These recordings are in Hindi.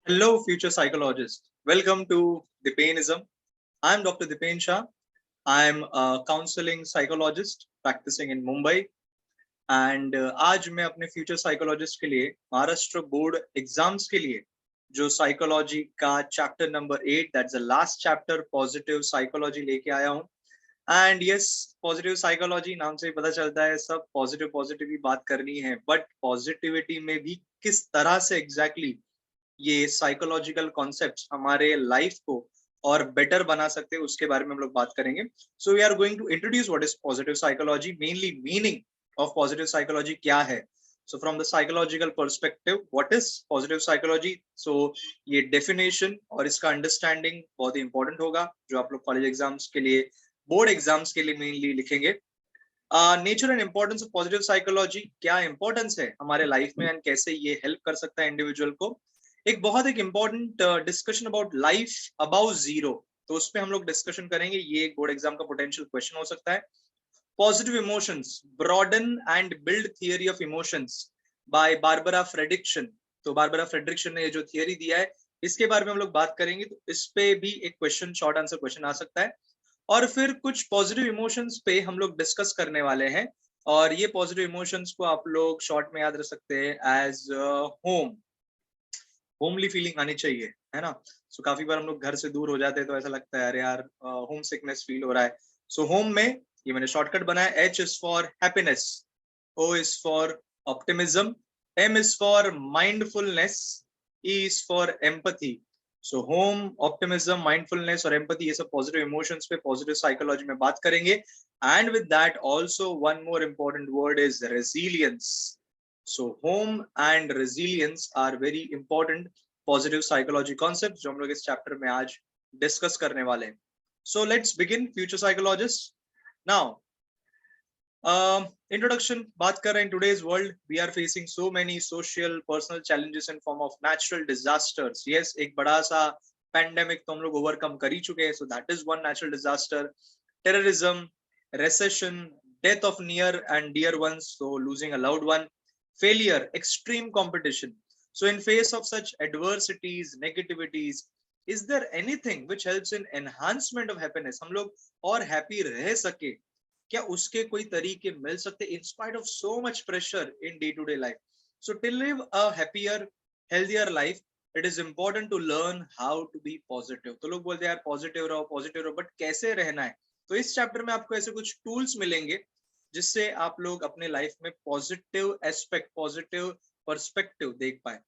Hello, future psychologist. Welcome to Dipainism. I'm Dr. Dipen Shah. I'm a counseling psychologist practicing in Mumbai. And आज मैं अपने फ्यूचर साइकोलॉजिस्ट के लिए महाराष्ट्र बोर्ड एग्जाम्स के लिए जो साइकोलॉजी का chapter number 8 that's the last chapter positive psychology लेके आया हूँ. एंड यस, पॉजिटिव साइकोलॉजी नाम से ही पता चलता है सब पॉजिटिव पॉजिटिव ही बात करनी है, बट पॉजिटिविटी में भी किस तरह से एग्जैक्टली ये साइकोलॉजिकल कॉन्सेप्ट्स हमारे लाइफ को और बेटर बना सकते हैं उसके बारे में हम लोग बात करेंगे. So we are going to introduce what is positive psychology, mainly meaning of positive psychology क्या है. So from the psychological perspective what is positive psychology. So ये डेफिनेशन और इसका अंडरस्टैंडिंग बहुत ही इंपॉर्टेंट होगा जो आप लोग कॉलेज एग्जाम्स के लिए, बोर्ड एग्जाम्स के लिए मेनली लिखेंगे. Nature and importance of positive psychology, क्या इंपॉर्टेंस है हमारे लाइफ में एंड कैसे ये हेल्प कर सकता है इंडिविजुअल को. एक important discussion about life about zero, तो उस पर हम लोग डिस्कशन करेंगे. ये एक बोर्ड एग्जाम का पोटेंशियल क्वेश्चन हो सकता है. Positive emotions, broaden and build theory of emotions by Barbara Fredrickson. तो बारबरा फ्रेडरिक्सन ने ये जो थियरी दिया है इसके बारे में हम लोग बात करेंगे. तो इस पे भी एक क्वेश्चन, शॉर्ट आंसर क्वेश्चन आ सकता है. और फिर कुछ पॉजिटिव इमोशंस पे हम लोग डिस्कस करने वाले हैं. और ये पॉजिटिव इमोशंस को आप लोग शॉर्ट में याद रख सकते हैं एज होम. होमली फीलिंग आनी चाहिए, है ना. सो काफी बार हम लोग घर से दूर हो जाते हैं तो ऐसा लगता है अरे यार होम सिकनेस फील हो रहा है. सो होम में ये मैंने शॉर्टकट बनाया. H is for happiness, O is for optimism, M is for mindfulness, E is for empathy. So home, optimism, mindfulness और एम्पथी, ये सब पॉजिटिव इमोशंस पे पॉजिटिव साइकोलॉजी में बात करेंगे. And with that also one more important word is resilience. So home and resilience are very important positive psychology concepts जो हम लोग इस चैप्टर में आज डिस्कस करने वाले हैं. So let's begin, future psychologists. Now, introduction बात कर रहे हैं. In today's world we are facing so many social personal challenges in form of natural disasters. Yes, एक बड़ा सा pandemic तो हम लोग overcome कर ही चुके हैं. So that is one natural disaster. Terrorism, recession, death of near and dear ones, so losing a loved one, failure, extreme competition. So in face of such adversities, negativities, is there anything which helps in enhancement of happiness? हम लोग और happy रह सके, क्या उसके कोई तरीके मिल सकते in spite of so much pressure in day to day life? So to live a happier, healthier life, it is important to learn how to be positive. तो लोग बोलते हैं यार पॉजिटिव रहो, बट कैसे रहना है. तो इस चैप्टर में आपको ऐसे कुछ टूल्स मिलेंगे जिससे आप लोग अपने लाइफ में पॉजिटिव एस्पेक्ट, पॉजिटिव पर्सपेक्टिव देख पाए.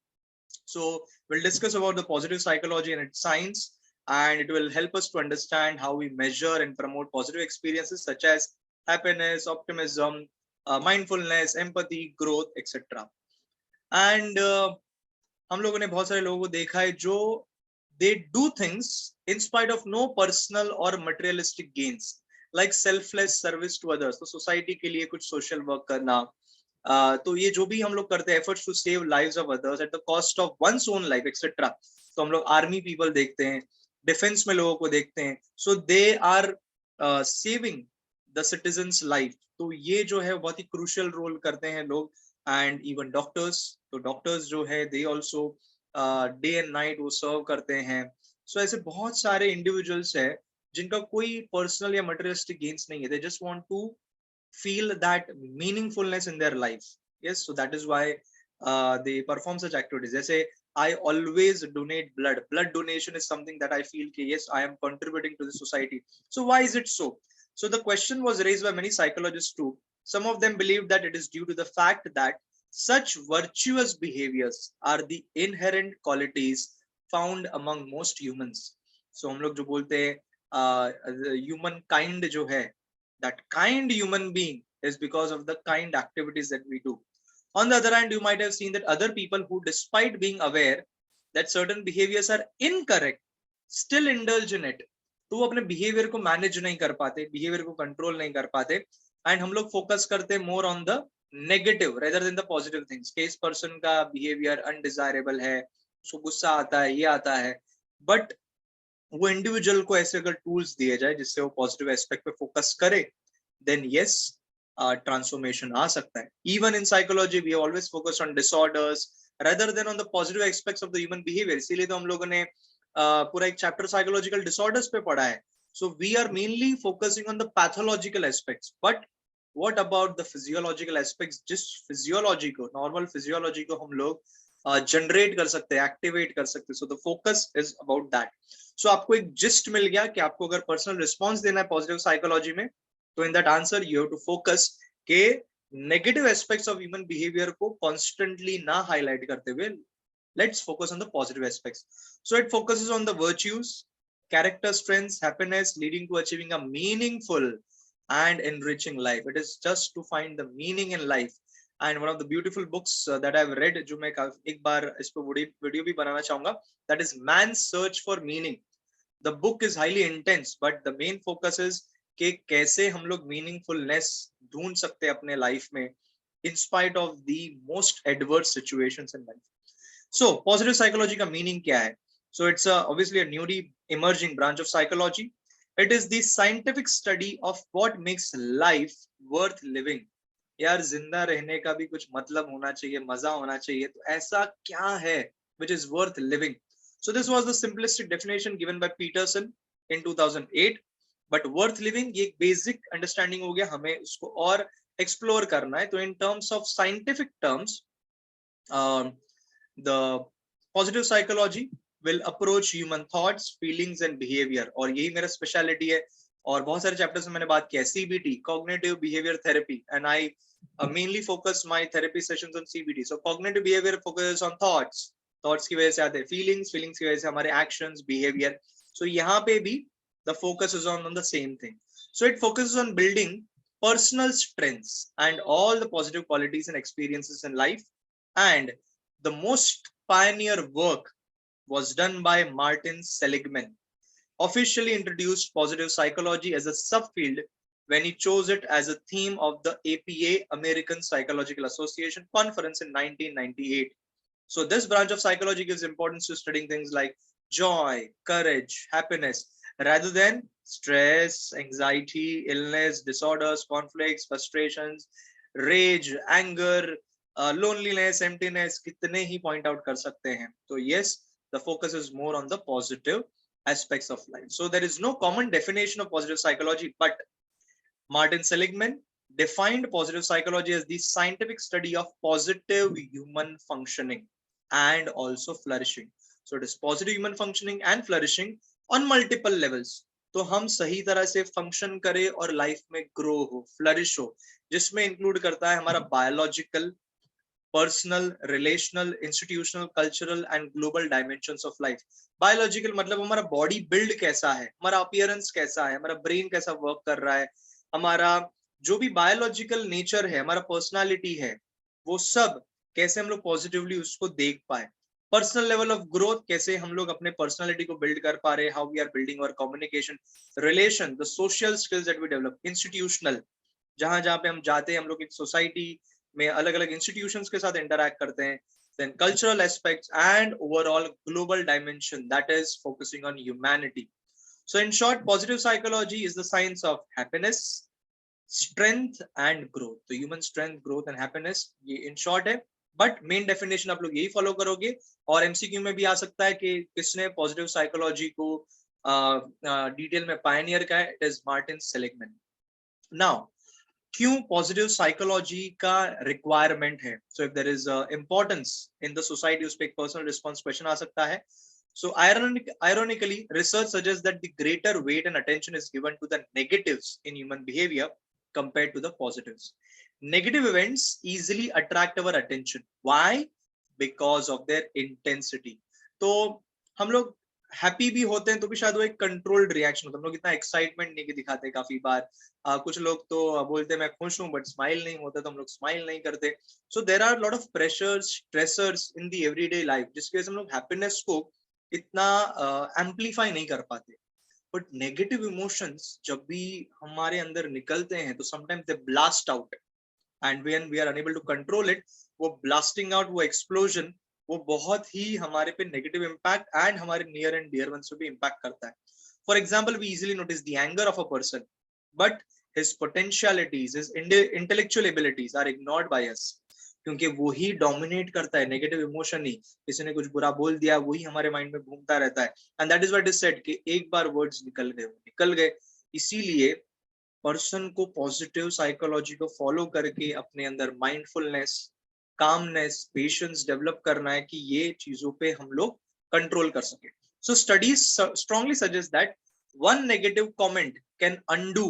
So we'll discuss about the positive psychology and its science, and it will help us to understand how we measure and promote positive experiences such as happiness, optimism, mindfulness, empathy, growth, etc. And हम लोगों ने बहुत सारे लोगों को देखा है जो they do things in spite of no personal or materialistic gains, like selfless service to others. तो सोसाइटी के लिए कुछ सोशल वर्क करना, तो ये जो भी हम लोग करते हैं efforts to save lives of others at the cost of one's own life etcetera. तो हम लोग आर्मी पीपल देखते हैं, डिफेंस में लोगों को देखते हैं. So they are saving the citizens life. तो ये जो है बहुत ही क्रूशियल रोल करते हैं लोग. एंड इवन डॉक्टर्स, तो डॉक्टर्स जो है they also day and night वो सर्व करते हैं. सो ऐसे बहुत सारे इंडिविजुअल्स है जिनका कोई पर्सनल या मटेरियलिस्टिक गेन्स नहीं है. They just want to feel that meaningfulness in their life. Yes, so that is why they perform such activities. Jaise I always donate blood. Blood donation is something that I feel ki yes, I am contributing to the society. So why is it so? So the question was raised by many psychologists too. Some of them believe that it is due to the fact that such virtuous behaviors are the inherent qualities found among most humans. So हम लोग जो बोलते हैं human kind जो है, that kind human being is because of the kind activities that we do. On the other hand, you might have seen that other people who, despite being aware that certain behaviors are incorrect, still indulge in it. तो वो अपने बिहेवियर को मैनेज नहीं कर पाते, बिहेवियर को कंट्रोल नहीं कर पाते. एंड हम लोग फोकस करते हैं more on the negative rather than the positive things. कि इस पर्सन का बिहेवियर अनडिजायरेबल है, उसको गुस्सा आता है, ये आता है, बट वो इंडिविजुअल को ऐसे अगर टूल्स दिए जाए जिससे वो पॉजिटिव एस्पेक्ट पे फोकस करे, then yes, transformation आ सकता है. Even in psychology, we always focus on disorders, rather than on the positive aspects of the human behavior. इसीलिए तो हम लोगों ने पूरा एक चैप्टर साइकोलॉजिकल डिसऑर्डर्स पे पढ़ा है. So we are mainly focusing on the pathological aspects, but what about the physiological aspects? जिस physiology को, normal physiology को हम लोग जनरेट कर सकते हैं, एक्टिवेट कर सकते हैं. So the focus is about that. So आपको एक जिस्ट मिल गया कि आपको अगर पर्सनल रिस्पॉन्स देना है पॉजिटिव साइकोलॉजी में, तो in that answer you have to focus के negative aspects of human behaviour को कॉन्स्टेंटली ना हाईलाइट करते हुए let's focus on the positive aspects. So it focuses on the virtues, character strengths, happiness, leading to achieving a meaningful and enriching life. It is just to find the meaning in life. And one of the beautiful books that I've read, जो मैं एक बार इस पे वीडियो भी बनाना चाहूंगा, that is Man's Search for Meaning. The book is highly intense, but the main focus is कि कैसे हम लोग meaningfulness ढूंढ सकते हैं अपने लाइफ में in spite of the most adverse situations in life. So positive psychology का meaning क्या है? So it's obviously a newly emerging branch of psychology. It is the scientific study of what makes life worth living. यार जिंदा रहने का भी कुछ मतलब होना चाहिए, मजा होना चाहिए, तो ऐसा क्या है which is worth living? So this was the simplistic definition given by Peterson in 2008. But worth living ये एक basic understanding हो गया, हमें उसको और explore करना है. तो in terms of scientific terms, the positive psychology will approach human thoughts, feelings and behavior. और यही मेरा स्पेशलिटी है. और बहुत सारे चैप्टर्स में मैंने बात किया CBT, cognitive behavior therapy, and I mainly focus my therapy sessions on CBT. So cognitive behavior focuses on thoughts, thoughts की वजह से आते हैं feelings, feelings की वजह से हमारे actions, behavior. So यहाँ पे भी the focus is on the same thing. So it focuses on building personal strengths and all the positive qualities and experiences in life. And the most pioneer work was done by Martin Seligman, officially introduced positive psychology as a subfield when he chose it as a theme of the APA, American Psychological Association conference in 1998. So this branch of psychology gives importance to studying things like joy, courage, happiness, rather than stress, anxiety, illness, disorders, conflicts, frustrations, rage, anger, loneliness, emptiness, कितने ही point out कर सकते हैं. So yes, the focus is more on the positive aspects of life. So there is no common definition of positive psychology, but Martin Seligman defined positive psychology as the scientific study of positive human functioning and also flourishing. So it is positive human functioning and flourishing on multiple levels. तो हम सही तरह से फंक्शन करें और लाइफ में ग्रो हो, फ्लरिश हो, जिसमें इंक्लूड करता है हमारा biological, personal, relational, institutional, cultural and global dimensions of life. Biological मतलब हमारा बॉडी बिल्ड कैसा है, हमारा अपीयरेंस कैसा है, हमारा ब्रेन कैसा वर्क कर रहा है, हमारा जो भी बायोलॉजिकल नेचर है, हमारा पर्सनालिटी है, वो सब कैसे हम लोग पॉजिटिवली उसको देख पाए. पर्सनल लेवल ऑफ ग्रोथ, कैसे हम लोग अपने पर्सनालिटी को बिल्ड कर पा रहे, how we are building our communication, relation, the social skills that we develop, institutional, जहां जहां पे हम जाते हैं, हम लोग एक सोसाइटी में अलग अलग इंस्टीट्यूशंस के साथ इंटरैक्ट करते हैं. Then cultural aspects and overall global dimension that is focusing on humanity. So in short, positive psychology is the science of happiness, strength and growth. तो human strength, growth and happiness ये in short है. But main definition आप लोग यही follow करोगे. और MCQ में भी आ सकता है कि किसने positive psychology को डिटेल में pioneer का है. It is Martin Seligman. Now क्यों पॉजिटिव साइकोलॉजी का रिक्वायरमेंट है? So if there is importance in the society, उस पे एक पर्सनल रिस्पांस क्वेश्चन आ सकता है. सो ironically research suggests that the greater weight and attention is given to the negatives in human behavior compared to the positives. Negative events easily attract our attention. Why? Because of their intensity. तो हम लोग हैप्पी भी होते हैं तो भी शायद वो एक कंट्रोल्ड रिएक्शन होता है. हम लोग इतना एक्साइटमेंट नहीं दिखाते काफी बार. कुछ लोग तो बोलते हैं मैं खुश हूं, बट स्माइल नहीं होता, तो हम लोग स्माइल नहीं करते. So there are lot of pressures, stressors in the everyday life, जिसकी वजह से हम लोग हैप्पीनेस को इतना एम्पलीफाई नहीं कर पाते. बट नेगेटिव इमोशंस जब भी हमारे अंदर निकलते हैं तो sometimes they blast out, and when we are unable to control it, वो ब्लास्टिंग आउट, वो एक्सप्लोजन, वो बहुत ही हमारे पे नेगेटिव इम्पैक्ट एंड हमारे नियर एंड डियर वंस पे भी इम्पैक्ट करता है. For example, we easily notice the anger of a person, but his potentialities, his intellectual abilities are ignored by us. क्योंकि वो ही डोमिनेट करता है, नेगेटिव इमोशन ही, किसी ने कुछ बुरा बोल दिया वही हमारे माइंड में घूमता रहता है। And that is what is said कि एक बार वर्ड्स निकल गए वो निकल गए। इसीलिए पर्सन को पॉजिटिव साइकोलॉजी को फॉलो करके अपने अंदर माइंडफुलनेस, कामनेस, पेशेंस डेवलप करना है कि ये चीजों पे हम लोग कंट्रोल कर सके। So studies strongly suggest that one negative comment can undo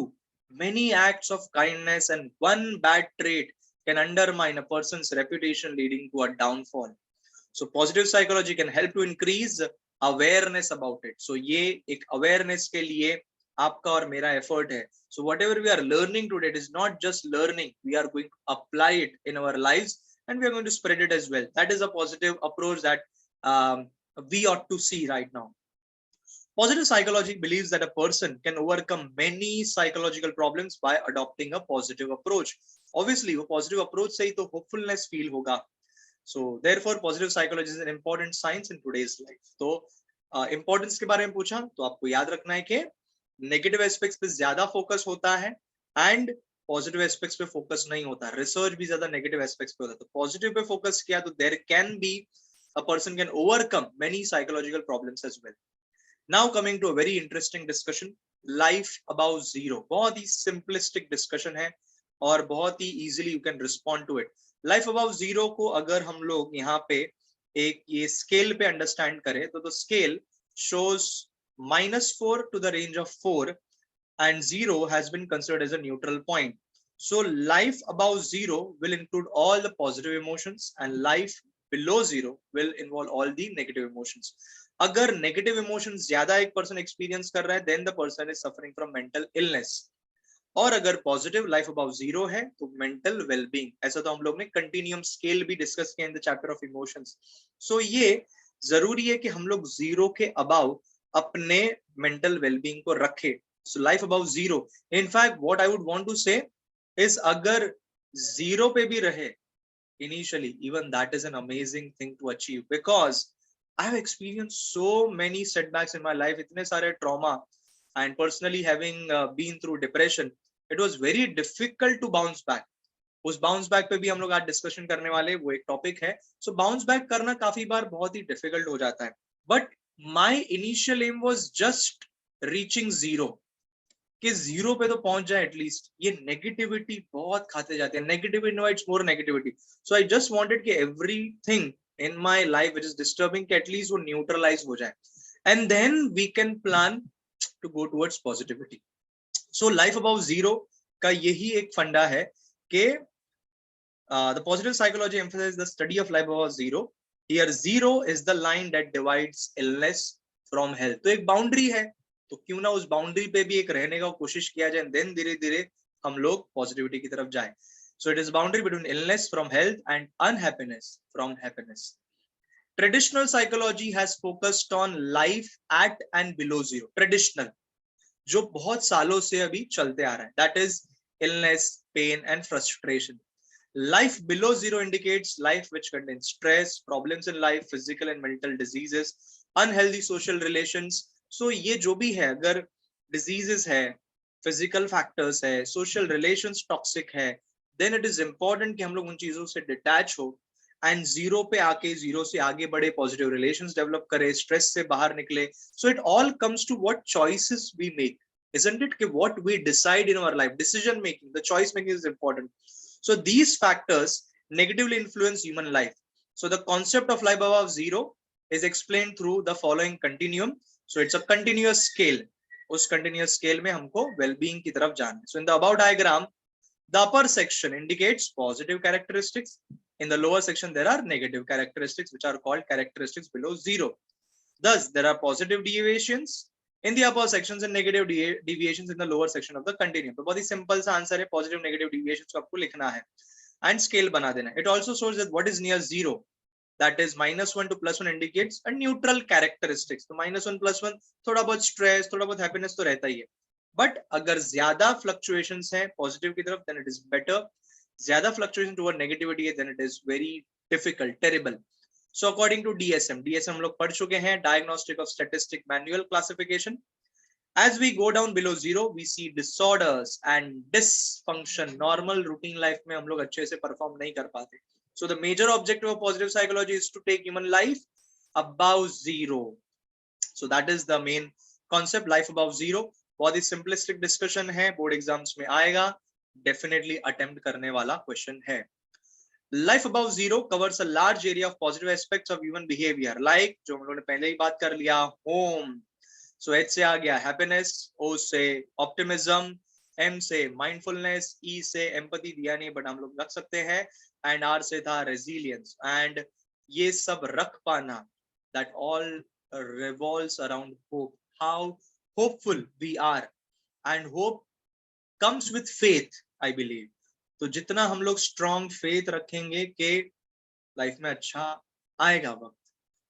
many acts of kindness and one bad trait can undermine a person's reputation leading to a downfall. So positive psychology can help to increase awareness about it. So ये एक awareness के लिए आपका और मेरा effort है. So whatever we are learning today, it is not just learning. We are going to apply it in our lives and we are going to spread it as well. That is a positive approach that we ought to see right now. Positive psychology believes that a person can overcome many psychological problems by adopting a positive approach. Obviously, वो positive approach से ही तो hopefulness feel होगा. So therefore, positive psychology is an important science in today's life. तो importance के बारे में पूछा तो आपको याद रखना है कि negative aspects पे ज्यादा focus होता है and positive aspects पे focus नहीं होता. Research भी ज्यादा negative aspects पे होता है. तो positive पे focus किया तो there can be a person can overcome many psychological problems as well. Now coming to a very interesting discussion, life above zero. बहुत ही simplistic discussion है और बहुत ही easily you can respond to it. Life above zero को अगर हम लोग यहाँ पे एक ये scale पे understand करें तो scale shows -4 to the range of 4 and 0 has been considered as a neutral point. So life above zero will include all the positive emotions and life below zero will involve all the negative emotions. अगर नेगेटिव इमोशंस ज्यादा एक पर्सन एक्सपीरियंस कर रहा है then the person is suffering from mental illness, और अगर पॉजिटिव लाइफ अबाउट जीरो है तो मेंटल वेलबींग। ऐसा तो हम लोग ने कंटिन्यूम स्केल भी डिस्कस किया in the chapter of emotions. So ये जरूरी है कि हम लोग जीरो के अबाउ अपने मेंटल वेलबींग को रखें। So life about zero, in fact what I would want to say is अगर जीरो पे भी रहे initially, even that is an amazing thing to achieve because I have experienced so many setbacks in my life, itne sare trauma, and personally having been through depression, it was very difficult to bounce back. उस bounce back पे भी हम लोग आज discussion करने वाले, वो एक topic है। So bounce back करना काफी बार बहुत ही difficult हो जाता है, but my initial aim was just reaching zero, कि जीरो पे तो पहुंच जाए एटलीस्ट। ये नेगेटिविटी बहुत खाते जाते हैं, negative invites more negativity. So I just wanted कि everything in my life which is disturbing, कि एटलीस्ट वो न्यूट्रलाइज हो जाए and then we can plan to go towards positivity. So life about zero का यही एक फंडा है कि the positive psychology emphasise the study of life about zero. Here zero is the line that divides illness from health. तो एक बाउंड्री है, तो क्यों ना उस बाउंड्री पे भी एक रहने का कोशिश किया जाए, देन धीरे धीरे हम लोग पॉजिटिविटी की तरफ जाएं। So it is boundary between illness from health and unhappiness from happiness. Traditional psychology has focused on life at and below zero. Traditional जो बहुत सालों से अभी चलते आ रहा है, that is illness, pain and frustration. Life below zero indicates life which contains stress, problems in life, physical and mental diseases, unhealthy social relations. So ये जो भी है, अगर diseases है, physical factors है, social relations toxic है, then it is important कि हम लोग उन चीजों से detach हो and zero पे आके zero से आगे बढ़े, positive relations develop करे, stress से बाहर निकले. So it all comes to what choices we make, isn't it? कि what we decide in our life, decision making, the choice making is important. So these factors negatively influence human life. So the concept of life above zero is explained through the following continuum. So it's a continuous scale. उस continuous scale में हमको well-being की तरफ जाना है. So in the above diagram, the upper section indicates positive characteristics. In the lower section, there are negative characteristics, which are called characteristics below zero. Thus, there are positive deviations in the upper sections and negative deviations in the lower section of the continuum. तो बहुत ही simple सा आंसर है, positive negative deviations को आपको लिखना है and scale बना देना है. It also shows that what is near zero, that is -1 to +1 indicates a neutral characteristics. तो -1 +1 थोड़ा बहुत stress, थोड़ा बहुत happiness तो रहता ही है, but अगर ज्यादा fluctuations हैं positive की तरफ, then it is better. ज्यादा fluctuation toward negativity है, then it is very difficult, terrible. So according to DSM हम लोग पढ़ चुके हैं, Diagnostic of Statistic Manual Classification. As we go down below zero, we see disorders and dysfunction. Normal routine life में हम लोग अच्छे से perform नहीं कर पाते. So the major objective of positive psychology is to take human life above zero. So that is the main concept, life above zero. बहुत ही simplistic discussion है, board exams में आएगा, definitely attempt करने वाला question है. Life above zero covers a large area of positive aspects of human behavior, like जो हम लोगों ने पहले ही बात कर लिया, home. So H से आ गया happiness, O से optimism, M से mindfulness, E से empathy दिया नहीं but हम लोग रख सकते हैं, and R से था resilience. And ये सब रख पाना, that all revolves around hope, how hopeful we are, and hope comes with faith, I believe. तो जितना हम लोग strong faith रखेंगे कि लाइफ में अच्छा आएगा वक्त,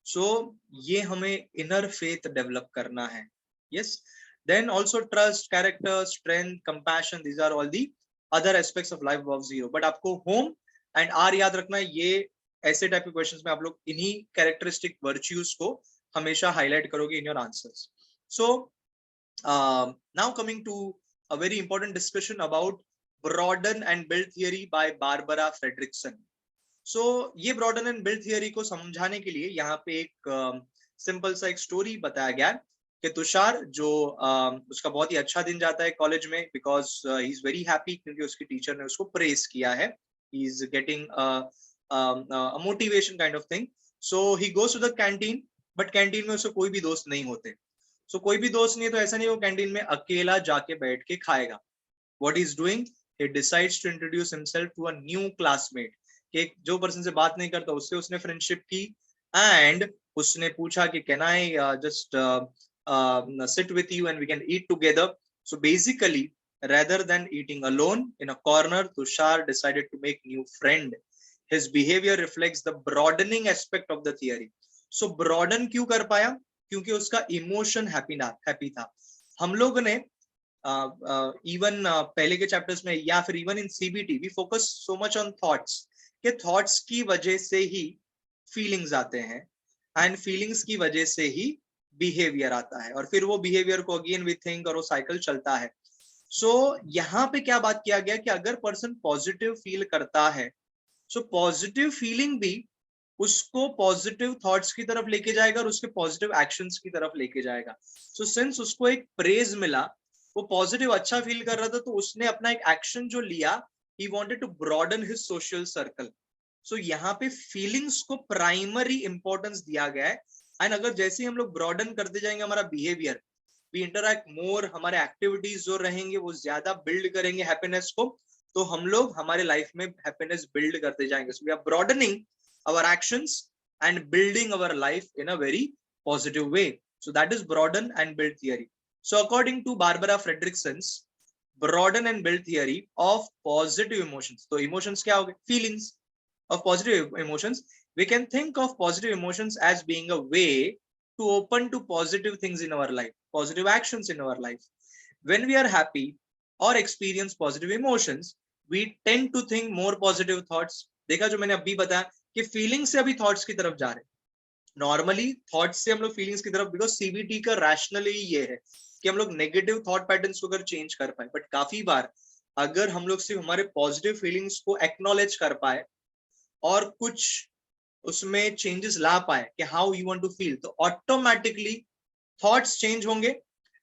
so ये हमें inner faith develop करना है. Yes, then also trust, character, strength, compassion, these are all the other aspects of life above zero. but आपको home and R याद रखना है, ये ऐसे टाइप के क्वेश्चंस में आप लोग इन्हीं कैरेक्टरिस्टिक वर्च्यूज को हमेशा हाईलाइट करोगे in your answers. So now coming to a very important discussion about broaden and build theory by Barbara Fredrickson. So ये broaden and build theory को समझाने के लिए यहाँ पे एक सिंपल सा एक स्टोरी बताया गया कि तुषार जो उसका बहुत ही अच्छा दिन जाता है कॉलेज में, because he is very happy क्योंकि उसकी टीचर ने उसको प्रेज किया है, he is getting a motivation kind of thing. So he goes to the canteen, but canteen में उसको कोई भी दोस्त नहीं होते. So कोई भी दोस्त नहीं है तो ऐसा नहीं वो कैंटीन में अकेला जाके बैठ के खाएगा. What he's doing, he decides to introduce himself to a new classmate. कि जो पर्सन से बात नहीं करता उससे उसने फ्रेंडशिप की, and उसने पूछा कि can I just sit with you and we can eat together. So basically, rather than eating alone in a corner, Tushar decided to make new friend. His behavior reflects the broadening aspect of the theory. So broaden क्यों कर पाया? क्योंकि उसका इमोशन हैप्पी था. हम लोग ने इवन पहले के चैप्टर्स में या फिर even in CBT we focus so much on thoughts, कि थॉट्स की वजह से ही फीलिंग्स आते हैं एंड फीलिंग्स की वजह से ही बिहेवियर आता है, और फिर वो बिहेवियर को अगेन वी थिंक और वो साइकिल चलता है. सो यहाँ पे क्या बात किया गया कि अगर पर्सन पॉजिटिव फील करता है, सो पॉजिटिव फीलिंग भी उसको पॉजिटिव थॉट्स की तरफ लेके जाएगा और उसके पॉजिटिव एक्शंस की तरफ लेके जाएगा. सो सिंस उसको एक प्रेज मिला, वो पॉजिटिव अच्छा फील कर रहा था, तो उसने अपना एक एक्शन जो लिया, he wanted to broaden his social circle. So यहाँ पे फीलिंग्स को प्राइमरी इंपॉर्टेंस दिया गया है, एंड अगर जैसे ही हम लोग ब्रॉडन करते जाएंगे हमारा बिहेवियर, वी इंटरैक्ट मोर, हमारे एक्टिविटीज जो रहेंगे वो ज्यादा बिल्ड करेंगे हैप्पीनेस को, तो हम लोग हमारे लाइफ में हैप्पीनेस बिल्ड करते जाएंगे. So we are broadening our actions and building our life in a very positive way. So that is broaden and build theory. So according to Barbara Fredrickson's broaden and build theory of positive emotions, so emotions क्या हो गए? Feelings of positive emotions. We can think of positive emotions as being a way to open to positive things in our life, positive actions in our life. When we are happy or experience positive emotions, we tend to think more positive thoughts. देखा जो मैंने अभी बताया कि फीलिंग्स से अभी थॉट्स की तरफ जा रहे हैं. नॉर्मली थॉट्स से हम लोग फीलिंग्स की तरफ, बिकॉज सीबीटी का रैशनली ये है कि हम लोग नेगेटिव थॉट पैटर्न्स को अगर चेंज कर पाए, बट काफी बार अगर हम लोग सिर्फ हमारे पॉजिटिव फीलिंग्स को एक्नॉलेज कर पाए और कुछ उसमें चेंजेस ला पाए कि how you want to feel, तो ऑटोमेटिकली थॉट्स चेंज होंगे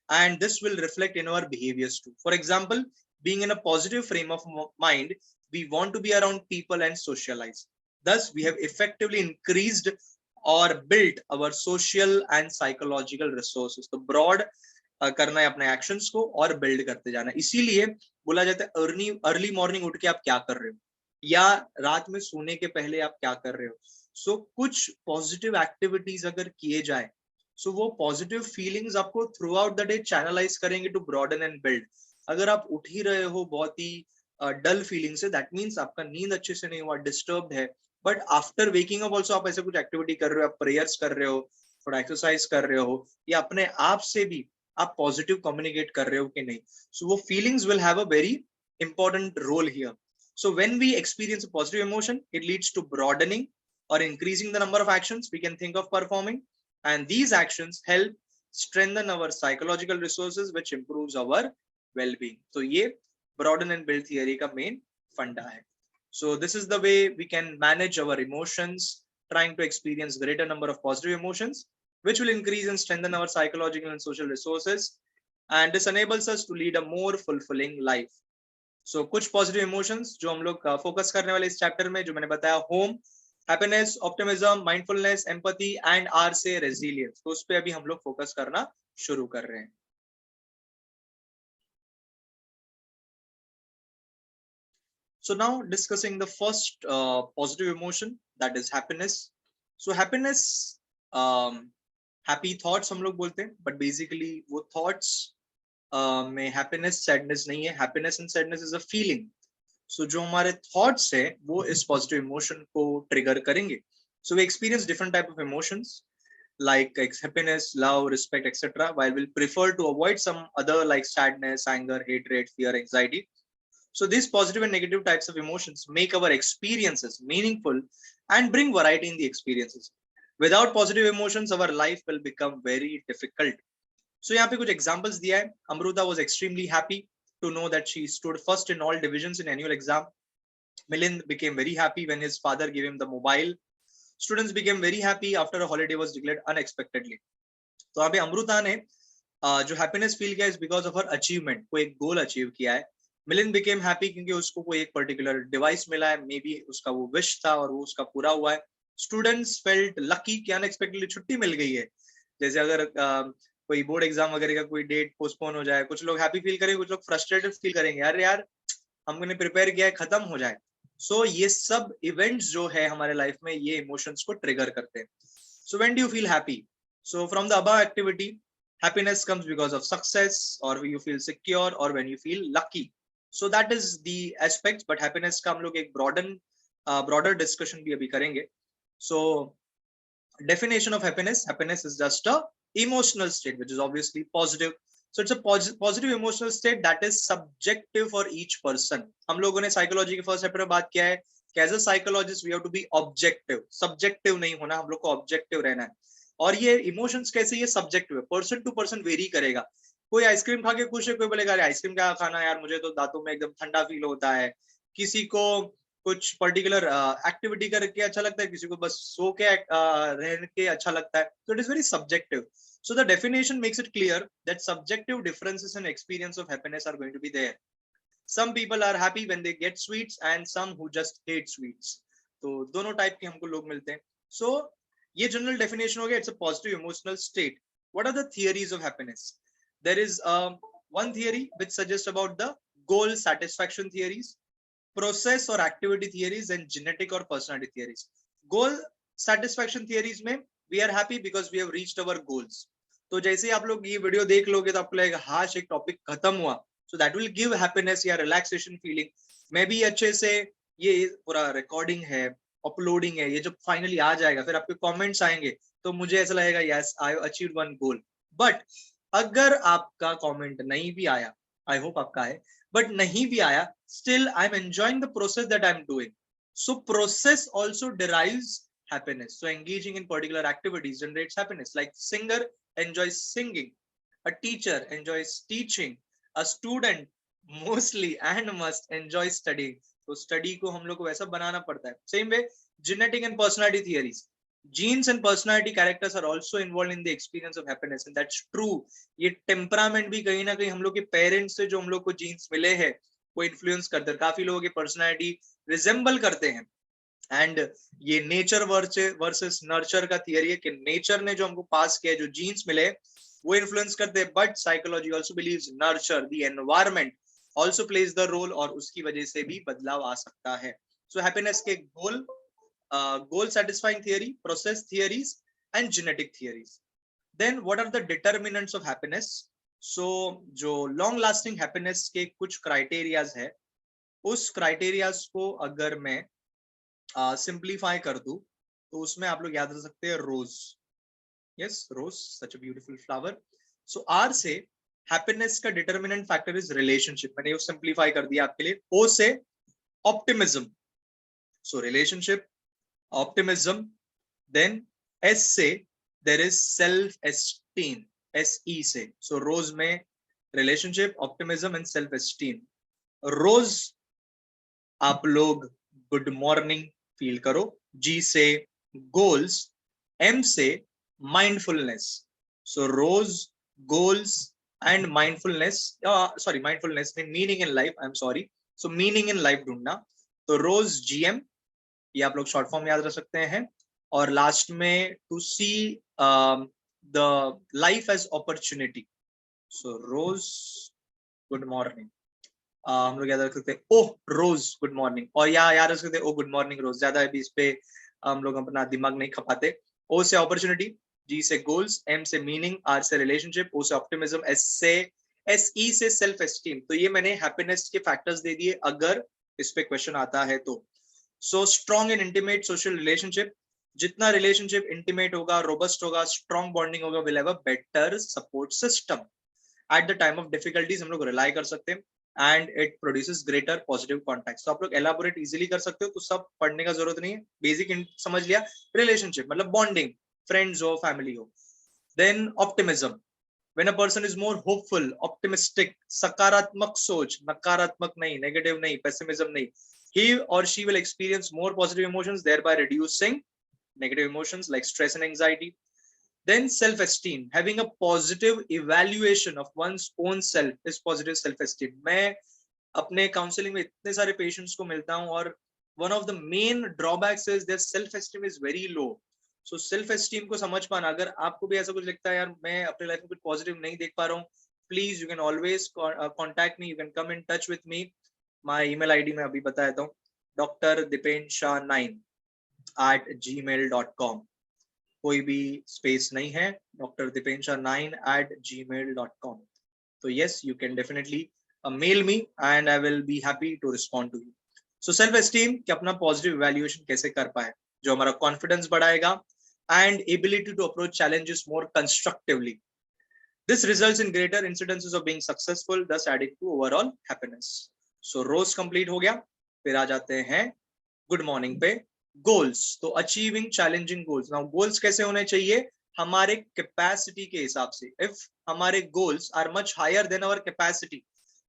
and this will reflect in our behaviors too. For example, being in a positive frame of mind, we want to be around people and socialize. Thus, we have effectively increased or built our social and psychological resources. तो broad करना है अपने एक्शंस को और बिल्ड करते जाना. इसीलिए बोला जाता है अर्ली मॉर्निंग उठ के आप क्या कर रहे हो, या रात में सोने के पहले आप क्या कर रहे हो. सो कुछ पॉजिटिव एक्टिविटीज अगर किए जाए, सो वो पॉजिटिव फीलिंग्स आपको throughout the day channelize करेंगे टू ब्रॉडन एंड बिल्ड. अगर आप उठ ही रहे हो बहुत ही डल फीलिंग से, दैट मीन्स आपका नींद अच्छे से नहीं हुआ, डिस्टर्ब्ड है. But after waking up also आप ऐसे कुछ एक्टिविटी कर रहे हो, आप प्रेयर्स कर रहे हो, थोड़ा एक्सरसाइज कर रहे हो, या अपने आप से भी आप पॉजिटिव कम्युनिकेट कर रहे हो कि नहीं. सो वो feelings will have a very important role here. So when we experience a positive emotion, it leads to broadening or increasing the number of actions we can think of performing, and these actions help strengthen our psychological resources which improves our well-being. So ये broaden and build theory का main फंडा है. So this is the way we can manage our emotions, trying to experience greater number of positive emotions, which will increase and strengthen our psychological and social resources. And this enables us to lead a more fulfilling life. So कुछ पॉजिटिव इमोशंस जो हम लोग फोकस करने वाले इस चैप्टर में, जो मैंने बताया, home, happiness, optimism, mindfulness, empathy and R से रेजिलियंस, तो उस पे अभी हम लोग फोकस करना शुरू कर रहे हैं. So now discussing the first positive emotion, that is happiness. So happiness, happy thoughts हम लोग बोलते हैं, but basically वो thoughts में happiness sadness नहीं है. Happiness and sadness is a feeling. So जो हमारे thoughts है वो इस positive emotion को trigger करेंगे. So we experience different type of emotions like happiness, love, respect, etc. While we'll prefer to avoid some other like sadness, anger, hatred, fear, anxiety. So these positive and negative types of emotions make our experiences meaningful and bring variety in the experiences. Without positive emotions, our life will become very difficult. So यहाँ पे कुछ examples दिया है. Amruta was extremely happy to know that she stood first in all divisions in annual exam. Milind became very happy when his father gave him the mobile. Students became very happy after a holiday was declared unexpectedly. तो यहाँ पे अमृता ने जो happiness feel किया is because of her achievement, कोई एक goal achieve किया है. मिलिंद became happy क्योंकि उसको कोई एक पर्टिकुलर डिवाइस मिला है, मे बी उसका वो विश था और वो उसका पूरा हुआ है. स्टूडेंट्स फेल्ट लकी कि अनएक्सपेक्टेडली छुट्टी मिल गई है. जैसे अगर कोई बोर्ड एग्जाम वगैरह का कोई डेट पोस्टपोन हो जाए, कुछ लोग हैप्पी फील करेंगे, कुछ लोग फ्रस्ट्रेटेड फील करेंगे, यार यार हमने प्रिपेयर किया है, खत्म हो जाए. सो ये सब इवेंट्स जो है हमारे लाइफ में, ये इमोशंस को ट्रिगर करते हैं. So when do you feel happy? So from the above activity, happiness comes because of success, or you feel secure, or when you feel lucky. So that is the aspects, but happiness का हम लोग एक broader discussion भी अभी करेंगे. So definition of happiness is just a emotional state which is obviously positive. So it's a positive emotional state that is subjective for each person. हम लोगों ने साइकोलॉजी के फर्स्ट चैप्टर में बात किया है कि as a psychologist we have to be objective, subjective नहीं होना, हम लोग को ऑब्जेक्टिव रहना है. और ये इमोशंस कैसे, ये सब्जेक्टिव है, पर्सन टू पर्सन वेरी करेगा. कोई आइसक्रीम खा के खुश है, कोई बोलेगा अरे आइसक्रीम क्या खाना यार, मुझे तो दांतों में एकदम ठंडा फील होता है. किसी को कुछ पर्टिकुलर एक्टिविटी करके अच्छा लगता है, किसी को बस सो के रहने के अच्छा लगता है. तो it is very subjective. So the definition makes it clear that subjective differences in experience of happiness are going to be there. Some people are happy when they get sweets and some who just hate sweets. तो दोनों टाइप के हमको लोग मिलते हैं. So ये जनरल डेफिनेशन हो गया. It's a positive emotional state. What are the theories of happiness? There is one theory which suggests about the goal satisfaction theories, process or activity theories, and genetic or personality theories. Goal satisfaction theories में we are happy because we have reached our goals. तो जैसे आप लोग ये वीडियो देख लोगे तो आपको लगेगा हाश एक टॉपिक खत्म हुआ. So that will give happiness या relaxation feeling. मैं भी अच्छे से ये पूरा रिकॉर्डिंग है, अपलोडिंग है, ये जब फाइनली आ जाएगा, फिर आपके कमेंट्स आएंगे, तो मुझे ऐसा लगेगा yes I achieved one goal. But अगर आपका कमेंट नहीं भी आया, आई होप आपका है, but नहीं भी आया, still I'm enjoying the process that I'm doing. So process also derives happiness. So engaging in particular activities generates happiness. Like singer enjoys singing, a teacher enjoys teaching, a student mostly and must enjoy studying. तो स्टडी को हम लोग को वैसा बनाना पड़ता है. Same way genetic and personality theories. Genes and personality characters are also involved in the experience of happiness, and that's true. ये टेम्परामेंट भी कहीं ना कहीं हम लोग के पेरेंट्स से जो हम लोग को जीन्स मिले हैं वो इन्फ्लुएंस करते हैं. काफी लोगों की पर्सनालिटी रिजेंबल करते हैं. एंड ये नेचर वर्सेस नर्चर का थियरी है कि नेचर ने जो हमको पास किया, जो जीन्स मिले वो इन्फ्लुएंस करते हैं, but psychology also believes nurture, the environment also plays the role, और उसकी वजह से भी बदलाव आ सकता है. सो हैप्पीनेस के goal satisfying theory, process theories, and genetic theories. Then what are the determinants of happiness? So जो long lasting happiness के कुछ criterias है, उस criterias को अगर मैं सिंप्लीफाई कर दूं तो उसमें आप लोग याद रख सकते हैं rose. Yes, rose, such a beautiful flower. So R से हैप्पीनेस का डिटरमिनेंट फैक्टर इज रिलेशनशिप. मैंने वो सिंप्लीफाई कर दिया आपके लिए. ओ से optimism, so relationship, optimism. Then S से there is self esteem, S E से. सो रोज में relationship, optimism and self esteem. Rose आप लोग गुड मॉर्निंग फील करो, जी से गोल्स, एम से mindfulness. So rose, goals and mindfulness, sorry mindfulness में meaning in life, I am sorry. So meaning in life ढूंढना. तो रोज जीएम, ये आप लोग शॉर्ट फॉर्म याद रख सकते हैं. और लास्ट में to see the life as opportunity. So रोज गुड मॉर्निंग, हम लोग याद रख सकते हैं ओह रोज गुड मॉर्निंग, और याद रख सकते हैं ओ गुड मॉर्निंग रोज. ज्यादा अभी इस पे हम लोग अपना दिमाग नहीं खपाते. ओ से अपॉर्चुनिटी, जी से गोल्स, एम से मीनिंग, आर से रिलेशनशिप, ओ से ऑप्टिमिज्म, एस ई से सेल्फ एस्टीम. तो ये मैंने हैप्पीनेस के फैक्टर्स दे दिए अगर इस पे क्वेश्चन आता है तो. So strong and intimate social relationship, जितना रिलेशनशिप इंटीमेट होगा, रोबस्ट होगा, स्ट्रॉन्ग बॉन्डिंग होगा, will have a better support system. At the time of difficulties हम लोग रिलाई कर सकते हैं and it produces greater positive contact. तो आप लोग एलाबोरेट इजीली कर सकते हो, तो सब पढ़ने का जरूरत नहीं है. बेसिक समझ लिया. रिलेशनशिप मतलब बॉन्डिंग, फ्रेंड्स हो, फैमिली हो. Then optimism, when a person is more hopeful, optimistic, सकारात्मक सोच, नकारात्मक नहीं, नेगेटिव नहीं, पेसिमिज्म नहीं, he or she will experience more positive emotions, thereby reducing negative emotions like stress and anxiety. Then self-esteem, having a positive evaluation of one's own self is positive self-esteem. मैं अपने काउंसलिंग में इतने सारे पेशेंट्स को मिलता हूँ और one of the main drawbacks is their self esteem is very low. So self esteem को समझ पाना, अगर आपको भी ऐसा कुछ लगता है यार मैं अपने लाइफ में कुछ पॉजिटिव नहीं देख पा रहा हूँ, please you can always contact me, you can come in touch with me. My email ID मैं अभी बता देता हूँ, drdipenshah9@gmail.com. कोई भी स्पेस नहीं है, drdipenshah9@gmail.com. तो yes, you can definitely mail me and I will be happy to respond to you. So self esteem कि अपना positive evaluation कैसे कर पाए, जो हमारा confidence बढ़ाएगा and ability to approach challenges more constructively. This results in greater incidences of being successful, thus adding to overall happiness. So rose complete हो गया. फिर आ जाते हैं गुड मॉर्निंग पे. गोल्स, तो achieving challenging goals. Now goals कैसे होने चाहिए, हमारे कैपेसिटी के हिसाब से. इफ हमारे goals are much higher than our capacity,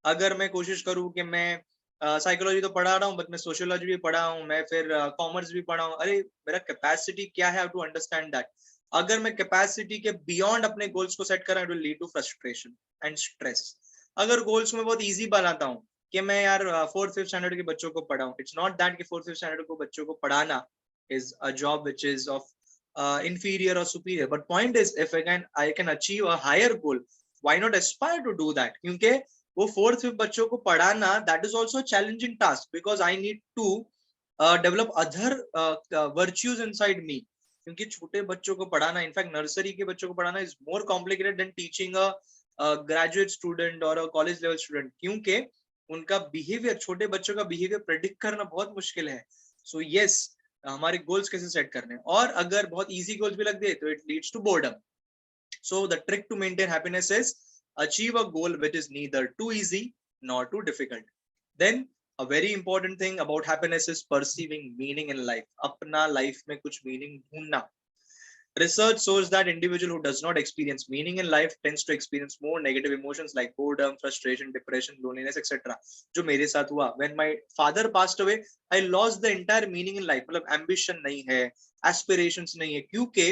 अगर मैं कोशिश करूं कि मैं साइकोलॉजी तो पढ़ा रहा हूँ बट मैं सोशियोलॉजी भी पढ़ा हूँ, मैं फिर कॉमर्स भी पढ़ा हूँ, अरे मेरा कैपेसिटी क्या है, टू अंडरस्टैंड दैट. अगर मैं कैपेसिटी के बियॉन्ड अपने गोल्स को सेट कर रहा हूं, it will lead to frustration and stress. अगर गोल्स को मैं बहुत इजी बनाता हूँ कि मैं यार 4th 5th स्टैंडर्ड के बच्चों को पढ़ाऊं, इट्स नॉट दैट कि 4th 5th स्टैंडर्ड को बच्चों को पढ़ाना is a job which is of inferior or superior, but point is if I can achieve a higher goal, why not aspire to do that? क्योंकि वो 4th 5th बच्चों को पढ़ाना, that is also a challenging task because I need to develop other virtues inside me. क्योंकि छोटे बच्चों को पढ़ाना, इनफैक्ट नर्सरी के बच्चों को पढ़ाना is more complicated then teaching a graduate student और अ कॉलेज लेवल स्टूडेंट, क्योंकि उनका बिहेवियर, छोटे बच्चों का बिहेवियर प्रेडिक्ट करना बहुत मुश्किल है. सो यस, हमारे गोल्स कैसे सेट करने हैं, और अगर बहुत इजी गोल्स भी लग गए तो it leads to boredom. So the trick to maintain happiness is achieve a goal which is neither too easy nor too difficult. Then a very important thing about happiness is perceiving meaning in life. अपना लाइफ में कुछ मीनिंग ढूंढना. Research shows that individual who does not experience meaning in life tends to experience more negative emotions like boredom, frustration, depression, loneliness, etc. जो मेरे साथ हुआ, when my father passed away, I lost the entire meaning in life. मतलब ambition नहीं है, aspirations नहीं है, क्योंकि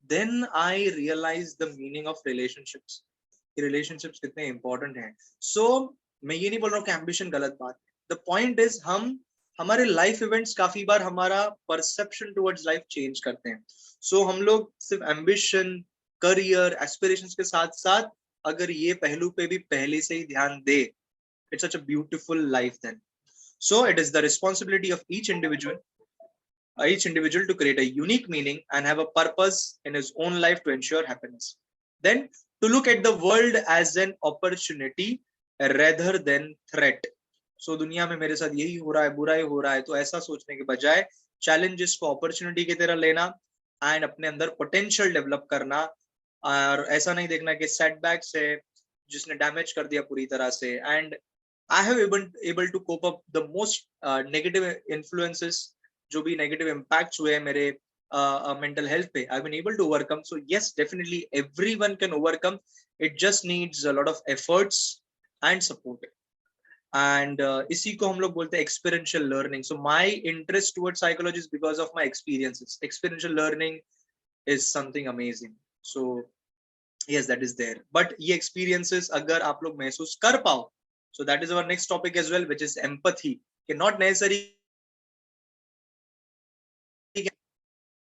then I realized the meaning of relationships. Relationships कितने important हैं. So मैं ये नहीं बोल रहा हूँ कि ambition गलत बात है. The point is हमारे लाइफ इवेंट्स काफी बार हमारा परसेप्शन टुवर्ड्स लाइफ चेंज करते हैं. सो हम लोग सिर्फ एम्बिशन, करियर, एस्पिरेशंस के साथ साथ अगर ये पहलू पे भी पहले से ही ध्यान दे, it's such a beautiful life then. So it is the responsibility of each individual to create a unique meaning and have a purpose in his own life to ensure happiness. Then to look at the world as an opportunity rather than threat. सो दुनिया में मेरे साथ यही हो रहा है, बुरा ही हो रहा है, तो ऐसा सोचने के बजाय चैलेंजेस को अपॉर्चुनिटी की तरह लेना एंड अपने अंदर पोटेंशियल डेवलप करना, और ऐसा नहीं देखना कि सेटबैक्स है जिसने डैमेज कर दिया पूरी तरह से. And I have able to cope up the most negative influences, जो भी नेगेटिव इम्पैक्ट्स हुए मेरे मेंटल हेल्थ पे, I been able to overcome. So yes, definitely everyone can overcome. It just needs a lot of efforts and support. And इसी को हम लोग बोलते हैं experiential learning. So my interest towards psychology is because of my experiences. Experiential learning is something amazing. So yes, that is there, but ये experiences अगर आप लोग महसूस कर पाओ, so that is our next topic as well, which is empathy. कि not necessary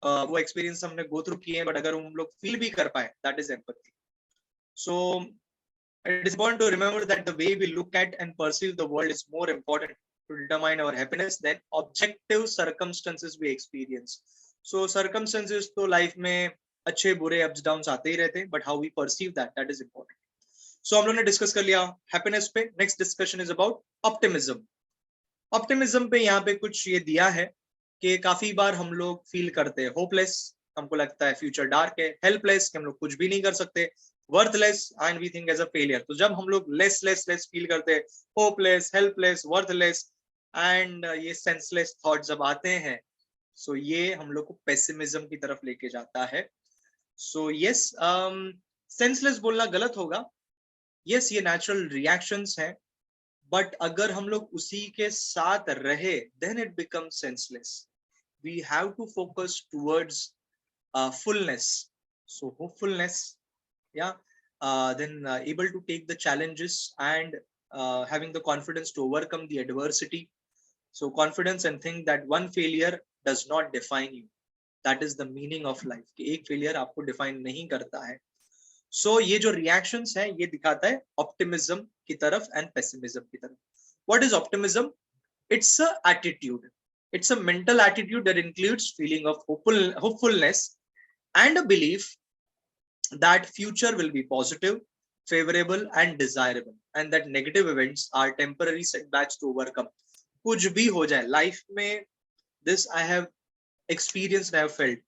वो experience हमने go through किए हैं, but अगर हम लोग feel भी कर पाए, that is empathy. So it is important to remember that the way we look at and perceive the world is more important to determine our happiness than objective circumstances we experience. So circumstances तो life में अच्छे बुरे ups downs आते ही रहते हैं, but how we perceive that is important. So हम लोगों ने डिस्कस कर लिया हैप्पीनेस पे. Next discussion is about optimism. Optimism पे यहाँ पे कुछ ये दिया है कि काफी बार हम लोग फील करते हैं होपलेस, हमको लगता है फ्यूचर डार्क है, हेल्पलेस कि हम लोग कुछ भी नहीं कर सकते, worthless and we think as a failure. तो जब हम लोग लेस फील करते हैं, होपलेस, हेल्पलेस, वर्थलेस एंड ये सेंसलेस थॉट जब आते हैं, सो ये हम लोग को पेसिमिज्म की तरफ लेके जाता है. सो यस, सेंसलेस बोलना गलत होगा. यस, ये नेचुरल रिएक्शंस हैं, बट अगर हम लोग उसी के साथ रहे, then it become senseless. We have to focus towards fullness. So hopefulness, yeah, then able to take the challenges and having the confidence to overcome the adversity. So confidence and think that one failure does not define you. That is the meaning of life. कि एक failure आपको define नहीं करता है. सो ये जो रिएक्शंस है ये दिखाता है ऑप्टिमिज्म की तरफ एंड पेसिमिज्म की तरफ. What is optimism? It's a attitude. It's a mental attitude that includes feeling of hopefulness and a belief that future will be positive, favorable and desirable, and that negative events are temporary setbacks to overcome. कुछ भी हो जाए लाइफ में, this I have experienced, I have felt,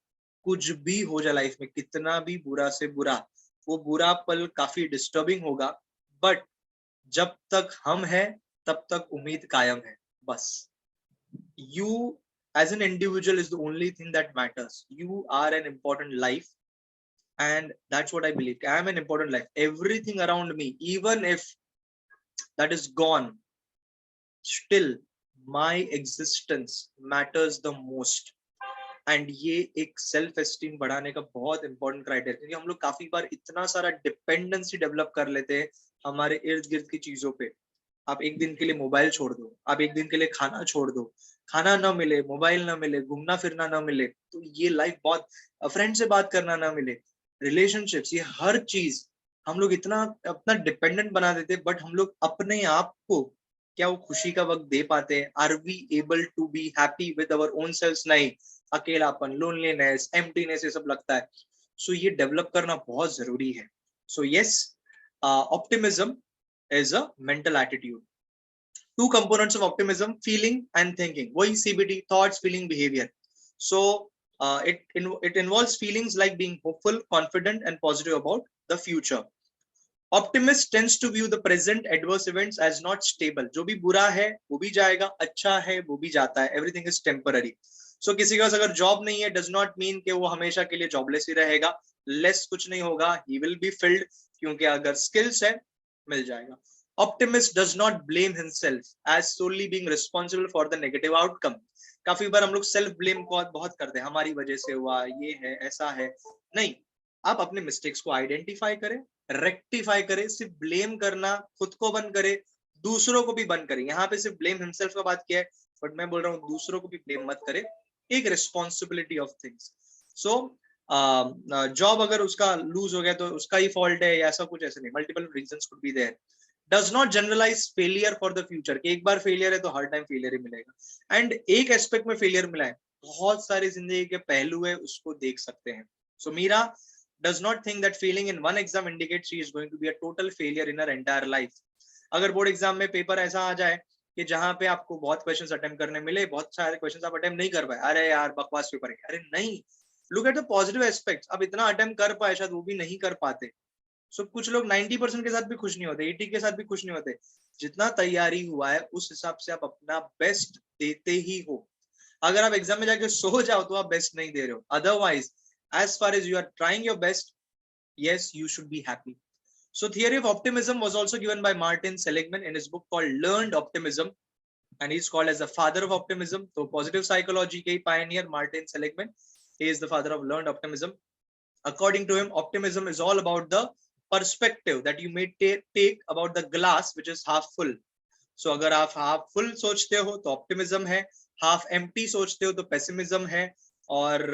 कुछ भी हो जाए लाइफ में, कितना भी बुरा से बुरा, वो बुरा पल काफी डिस्टर्बिंग होगा, बट जब तक हम हैं तब तक उम्मीद कायम है. बस you as an individual is the only thing that matters. You are an important life, and that's what I believe. I am an important life. Everything around me, even if that is gone, still my existence matters the most. And ये एक सेल्फ एस्टीम बढ़ाने का बहुत इंपॉर्टेंट क्राइटेरिया, क्योंकि हम लोग काफी बार इतना सारा डिपेंडेंसी डेवलप कर लेते हैं हमारे इर्द गिर्द की चीजों पे. आप एक दिन के लिए मोबाइल छोड़ दो, आप एक दिन के लिए खाना छोड़ दो, खाना ना मिले, मोबाइल ना मिले, घूमना फिरना ना मिले, तो ये लाइफ बहुत, फ्रेंड से बात करना ना मिले, रिलेशनशिप्स, ये हर चीज हम लोग इतना अपना डिपेंडेंट बना देते हैं. बट हम लोग अपने आप को क्या वो खुशी का वक्त दे पाते हैं? Are we able to be happy with our own self? नहीं, अकेलापन, लोनलीनेस, एम्प्टीनेस, ये सब लगता है. सो ये डेवलप करना बहुत जरूरी है. So yes, optimism is a mental attitude. Two components of optimism: feeling and thinking. वही CBT, thoughts, feeling, behavior. So it involves feelings like being hopeful, confident and positive about the future. Optimist tends to view the present adverse events as not stable. जो भी बुरा है वो भी जाएगा, अच्छा है वो भी जाता है. Everything is temporary. So किसी के पास अगर जॉब नहीं है, does not mean कि वो हमेशा के लिए जॉबलेस ही रहेगा. लेस कुछ नहीं होगा, he will be filled, क्योंकि अगर स्किल्स है मिल जाएगा. Optimist does not blame himself as solely being responsible for the negative outcome. काफी बार हम लोग सेल्फ ब्लेम बहुत करते हैं, हमारी वजह से हुआ, ये है, ऐसा है. नहीं, आप अपने मिस्टेक्स को आइडेंटिफाई करें, रेक्टिफाई करे. सिर्फ ब्लेम करना, खुद को बंद करे, दूसरों को भी बंद करे. यहाँ पे सिर्फ ब्लेम हिमसेल्फ का बात किया है, बट मैं बोल रहा हूँ दूसरों को भी ब्लेम मत करे. एक responsibility of things. So job अगर उसका लूज हो गया तो उसका ही फॉल्ट है, या ऐसा कुछ, ऐसा नहीं. Multiple reasons could be there. Does not generalise failure for the future, कि एक बार फेलियर है तो हर टाइम फेलियर ही मिलेगा. एंड एक एस्पेक्ट में फेलियर मिला है, बहुत सारी जिंदगी के पहलू है, उसको देख सकते हैं. सो Meera does not think that failing in one exam indicates she is going to be a total failure in her entire life. अगर बोर्ड एग्जाम में पेपर ऐसा आ जाए कि जहां पे आपको बहुत क्वेश्चंस अटेम्प्ट करने मिले, बहुत सारे क्वेश्चंस आप अटेम्प्ट नहीं कर पाए, अरे यार बकवास पेपर है, अरे नहीं. Look at the positive aspects. आप इतना अटेम्प्ट कर पाए, शायद वो भी नहीं कर पाते. सो कुछ लोग 90% के साथ भी खुश नहीं होते, 80 के साथ भी खुश नहीं होते. जितना तैयारी हुआ है उस हिसाब से आप अपना बेस्ट देते ही हो. अगर आप एग्जाम में जाके सो जाओ तो आप बेस्ट नहीं दे रहे हो. Otherwise as far as you are trying your best, yes, you should be happy. So theory of optimism was also given by Martin Seligman in his book called Learned Optimism, and he's called as the father of optimism. So positive psychology के pioneer Martin Seligman, he is the father of learned optimism. According to him, optimism is all about the perspective that you may take about the glass which is half full. So अगर आप half full सोचते हो तो optimism है, half empty सोचते हो तो pessimism है, और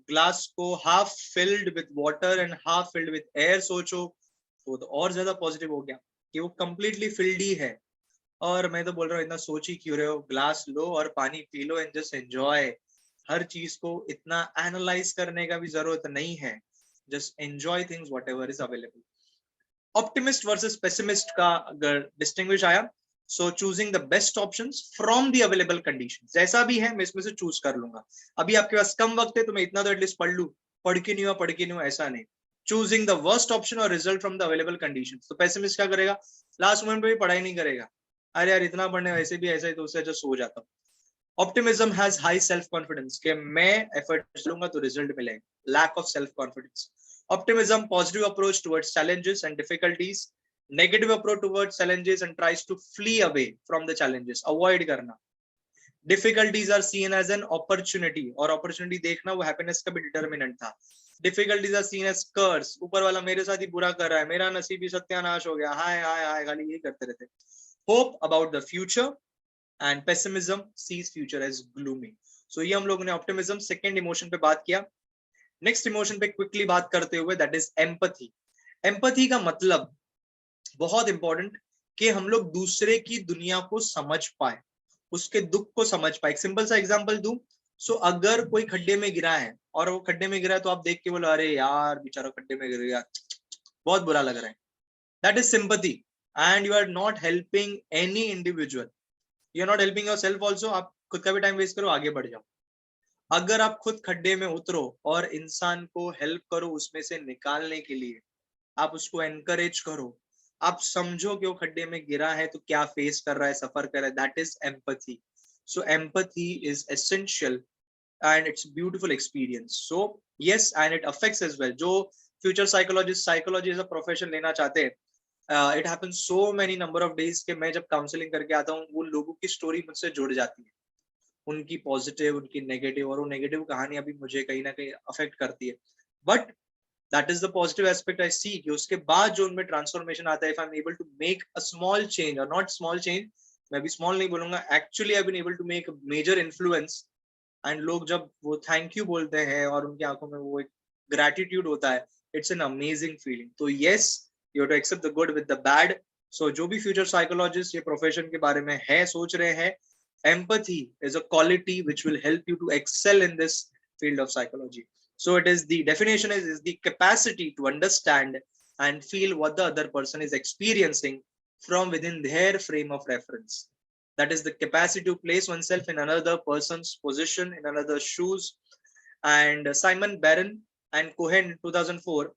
ग्लास को half filled with water and half filled with air सोचो तो और ज्यादा पॉजिटिव हो गया कि वो कंप्लीटली फिल्ड ही है. और मैं तो बोल रहा हूँ इतना सोच ही क्यों रहे हो, ग्लास लो और पानी पी लो एंड जस्ट एंजॉय. हर चीज को इतना एनालाइज करने का भी जरूरत नहीं है, just enjoy things whatever is available. Optimist versus pessimist का अगर डिस्टिंग्विश आया, so choosing the best options from the available conditions. जैसा भी है मैं इसमें से चूज कर लूंगा. अभी आपके पास कम वक्त है तो मैं इतना तो एटलीस्ट पढ़ लूं, पढ़ के नहीं हुआ ऐसा नहीं. चूजिंग द वर्स्ट ऑप्शन और result from the available conditions. तो पेसिमिस्ट क्या करेगा, लास्ट मोमेंट पे भी पढ़ाई नहीं करेगा, अरे यार इतना पढ़ने वैसे भी ऐसा ही तो उससे जस्ट हो जाता हूँ. Optimism has high self confidence कि मैं एफर्ट लूंगा तो रिजल्ट मिलेगा. Lack of self confidence. Optimism positive approach towards challenges and difficulties. Negative approach towards challenges and tries to flee away from the challenges, avoid करना. Difficulties are seen as an opportunity, और अपॉर्चुनिटी देखना वो हैप्पीनेस का भी डिटर्मिनेंट था. Difficulties are seen as curse, ऊपर वाला मेरे साथ ही बुरा कर रहा है, मेरा नसीब ही सत्यानाश हो गया, हाय हाय हाय, खाली यही करते रहते. Hope about the future and pessimism sees future as gloomy. So ये हम लोगों ने ऑप्टिमिज्म सेकंड इमोशन पे बात किया. नेक्स्ट इमोशन पे क्विकली बात करते हुए, दैट इज एम्पैथी. एम्पैथी का मतलब बहुत इंपॉर्टेंट कि हम लोग दूसरे की दुनिया को समझ पाए, उसके दुख को समझ पाए. एक सिंपल सा एग्जांपल दूं, सो अगर कोई खड्डे में गिरा है और वो खड्डे में गिरा है तो आप देख के बोलो अरे यार बेचारा खड्डे में गिर गया, बहुत बुरा लग रहा है. That is sympathy and you are not helping any individual, you are not helping yourself also. आप खुद का भी टाइम वेस्ट करो, आगे बढ़ जाओ. अगर आप खुद खड्डे में उतरो और इंसान को हेल्प करो उसमें से निकालने के लिए, आप उसको एनकरेज करो, आप समझो कि वो खड्डे में गिरा है तो क्या फेस कर रहा है, सफर कर रहा है, that is empathy. So empathy is essential and it's a beautiful experience. So yes, and it affects as well. जो future psychologist psychology as a profession लेना चाहते हैं, it happens so many number of days कि मैं जब काउंसलिंग करके आता हूँ वो लोगों की स्टोरी मुझसे जुड़ जाती है, उनकी पॉजिटिव उनकी नेगेटिव, और वो नेगेटिव कहानी अभी मुझे कहीं ना कहीं अफेक्ट करती है. But that is the positive aspect I see कि उसके बाद जो उनमें ट्रांसफॉर्मेशन आता है, if I am able to make a small change, और नॉट स्मॉल चेंज, मैं भी स्मॉल नहीं बोलूंगा, actually I been able to make major influence. And लोग जब वो थैंक यू बोलते हैं और उनकी आंखों में वो एक ग्रेटिट्यूड होता है, इट्स एन अमेजिंग फीलिंग. तो yes, you have to accept the good with the bad. So जो भी फ्यूचर साइकोलॉजिस्ट ये प्रोफेशन के बारे में है सोच रहे हैं, empathy is a quality which will help you to excel in this field of psychology. So it is, the definition is the capacity to understand and feel what the other person is experiencing from within their frame of reference. That is the capacity to place oneself in another person's position, in another shoes. And Simon Barron and Cohen in 2004,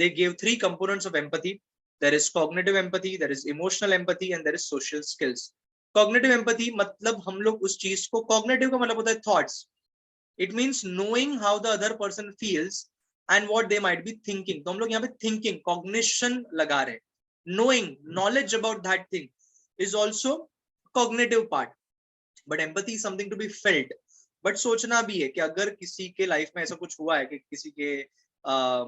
they gave 3 components of empathy. There is cognitive empathy, there is emotional empathy, and there is social skills. Cognitive empathy मतलब हम लोग उस चीज को, कॉग्निटिव का मतलब होता है thoughts, it means knowing how the other person feels and what they might be thinking. तो हम लोग यहाँ पे थिंकिंग कॉग्निशन लगा रहे हैं. Knowing, knowledge about that thing is also cognitive part. But empathy is something to be felt. But सोचना भी है कि अगर किसी के लाइफ में ऐसा कुछ हुआ है कि किसी के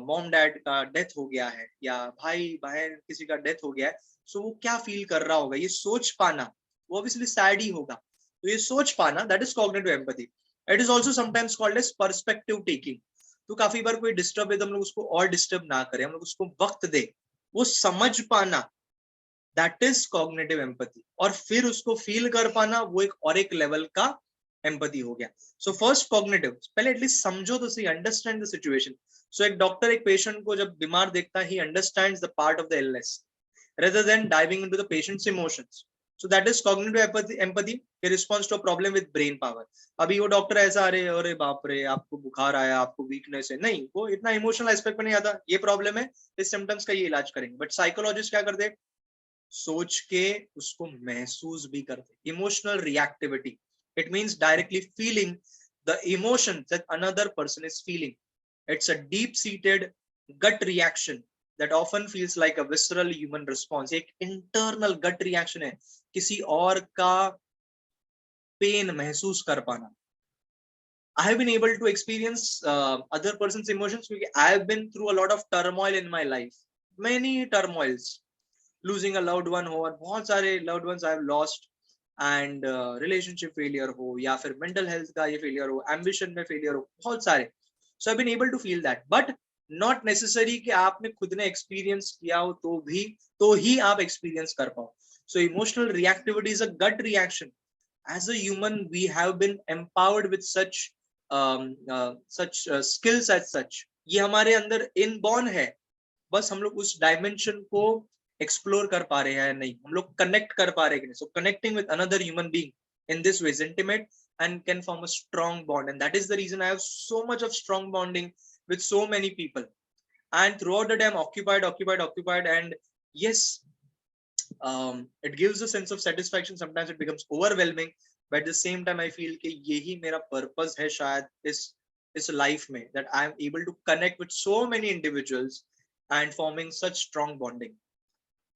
मॉम डैड का डेथ हो गया है, या भाई बहन किसी का डेथ हो गया है, सो वो क्या फील कर रहा होगा, ये सोच पाना, वो ऑब्वियसली सैड ही होगा. तो ये सोच पाना, that is cognitive empathy. It is also sometimes called as perspective taking. तो काफी बार कोई डिस्टर्ब है तो हम लोग उसको और डिस्टर्ब ना करें, हम लोग उसको वक्त दे, वो समझ पाना, दैट इज कॉग्निटिव एम्पैथी. और फिर उसको फील कर पाना, वो एक और एक लेवल का एम्पैथी हो गया. सो फर्स्ट कॉग्निटिव, पहले एटलीस्ट समझो तो सही, अंडरस्टैंड द सिचुएशन. सो एक डॉक्टर एक पेशेंट को जब बीमार देखता है, he understands the part of the illness rather than diving into the patient's emotions. So that is cognitive empathy, a response to a problem with brain power. अभी वो डॉक्टर ऐसा, अरे बाप रे आपको बुखार आया, आपको वीकनेस है, नहीं, वो इतना इमोशनल एस्पेक्ट पे नहीं आता, ये प्रॉब्लम है, इस सिम्टम्स का ये इलाज करेंगे. बट साइकोलॉजिस्ट क्या करते, सोच के उसको महसूस भी करते. Emotional reactivity, it means directly feeling the emotion that another person is feeling. It's a deep seated gut reaction that often feels like a visceral human response. एक internal gut reaction है, किसी और का पेन महसूस कर पाना. I have been able to experience other person's emotions because I have been through a lot of turmoil in my life. Many turmoils. Losing a loved one हो, और बहुत सारे loved ones I have lost, and relationship failure हो, या फिर mental health का ये failure हो, ambition में failure हो, बहुत सारे. So I've been able to feel that, but not necessary कि आपने खुद ने experience किया हो तो ही आप experience कर पाओ. So emotional reactivity is a gut reaction. As a human, we have been empowered with such skills as such. ये हमारे अंदर inborn है, बस हम लोग उस डायमेंशन को एक्सप्लोर कर पा रहे हैं या नहीं, हम लोग कनेक्ट कर पा रहे हैं कि नहीं. सो connecting with another human being in this way is intimate and can form a strong bond, and that is the reason I have so much of strong bonding with so many people. And throughout the day I'm occupied, and yes, it gives a sense of satisfaction. Sometimes it becomes overwhelming, but at the same time I feel कि यही मेरा purpose है शायद इस life में, that I am able to connect with so many individuals and forming such strong bonding.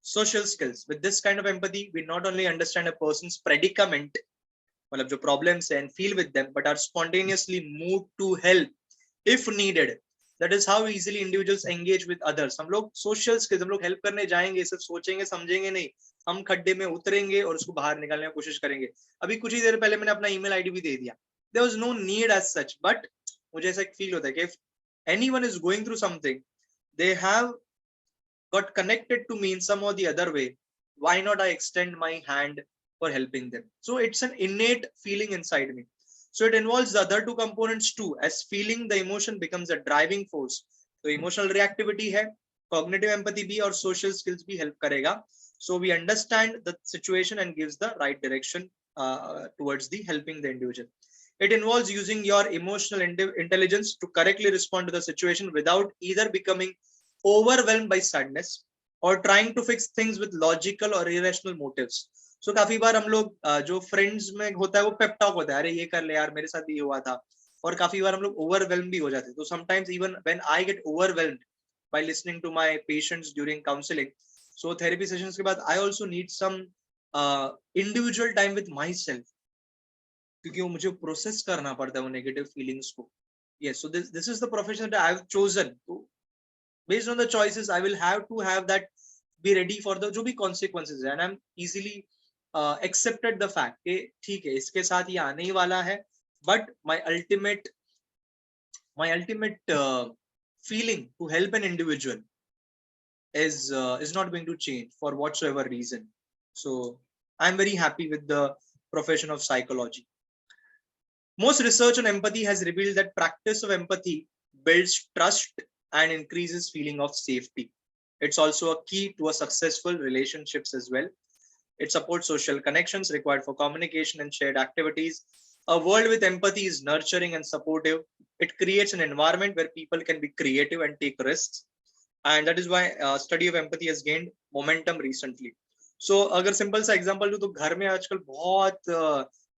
Social skills. With this kind of empathy, we not only understand a person's predicament, मतलब जो problems है, and feel with them, but are spontaneously moved to help if needed. That is how easily individuals engage with others. हम लोग social skills, हम लोग help करने जाएंगे, सिर्फ सोचेंगे समझेंगे नहीं, हम खड्डे में उतरेंगे और उसको बाहर निकालने की कोशिश करेंगे. अभी कुछ ही देर पहले मैंने अपना email ID भी दे दिया. There was no need as such, but मुझे ऐसा feel होता है कि if anyone is going through something, they have got connected to me in some or the other way, why not I extend my hand for helping them? So it's an innate feeling inside me. So it involves the other two components too, as feeling the emotion becomes a driving force. So emotional reactivity hai, cognitive empathy bhi, और social skills bhi help karega. So we understand the situation and gives the right direction towards the helping the individual. It involves using your emotional intelligence to correctly respond to the situation without either becoming overwhelmed by sadness or trying to fix things with logical or irrational motives. So काफी बार हम लोग जो friends में होता है वो pep talk होता है, अरे ये कर ले यार, मेरे साथ भी ये हुआ था, और काफी बार हम लोग overwhelmed भी हो जाते हैं. तो sometimes even when I get overwhelmed by listening to my patients during counseling, so therapy sessions के बाद I also need some individual time with myself, क्योंकि वो मुझे process करना पड़ता है वो negative feelings को. Yes, so this is the profession that I've chosen. So based on the choices, I will have to have that, be ready for the जो भी consequences है, and I'm easily accepted the fact कि ठीक है इसके साथ ये आने ही वाला है, but my ultimate feeling to help an individual is not going to change for whatsoever reason. So I'm very happy with the profession of psychology. Most research on empathy has revealed that practice of empathy builds trust and increases feeling of safety. It's also a key to a successful relationships as well. It supports social connections required for communication and shared activities. A world with empathy is nurturing and supportive. It creates an environment where people can be creative and take risks. And that is why study of empathy has gained momentum recently. So अगर simple सा example दूं तो घर में आजकल बहुत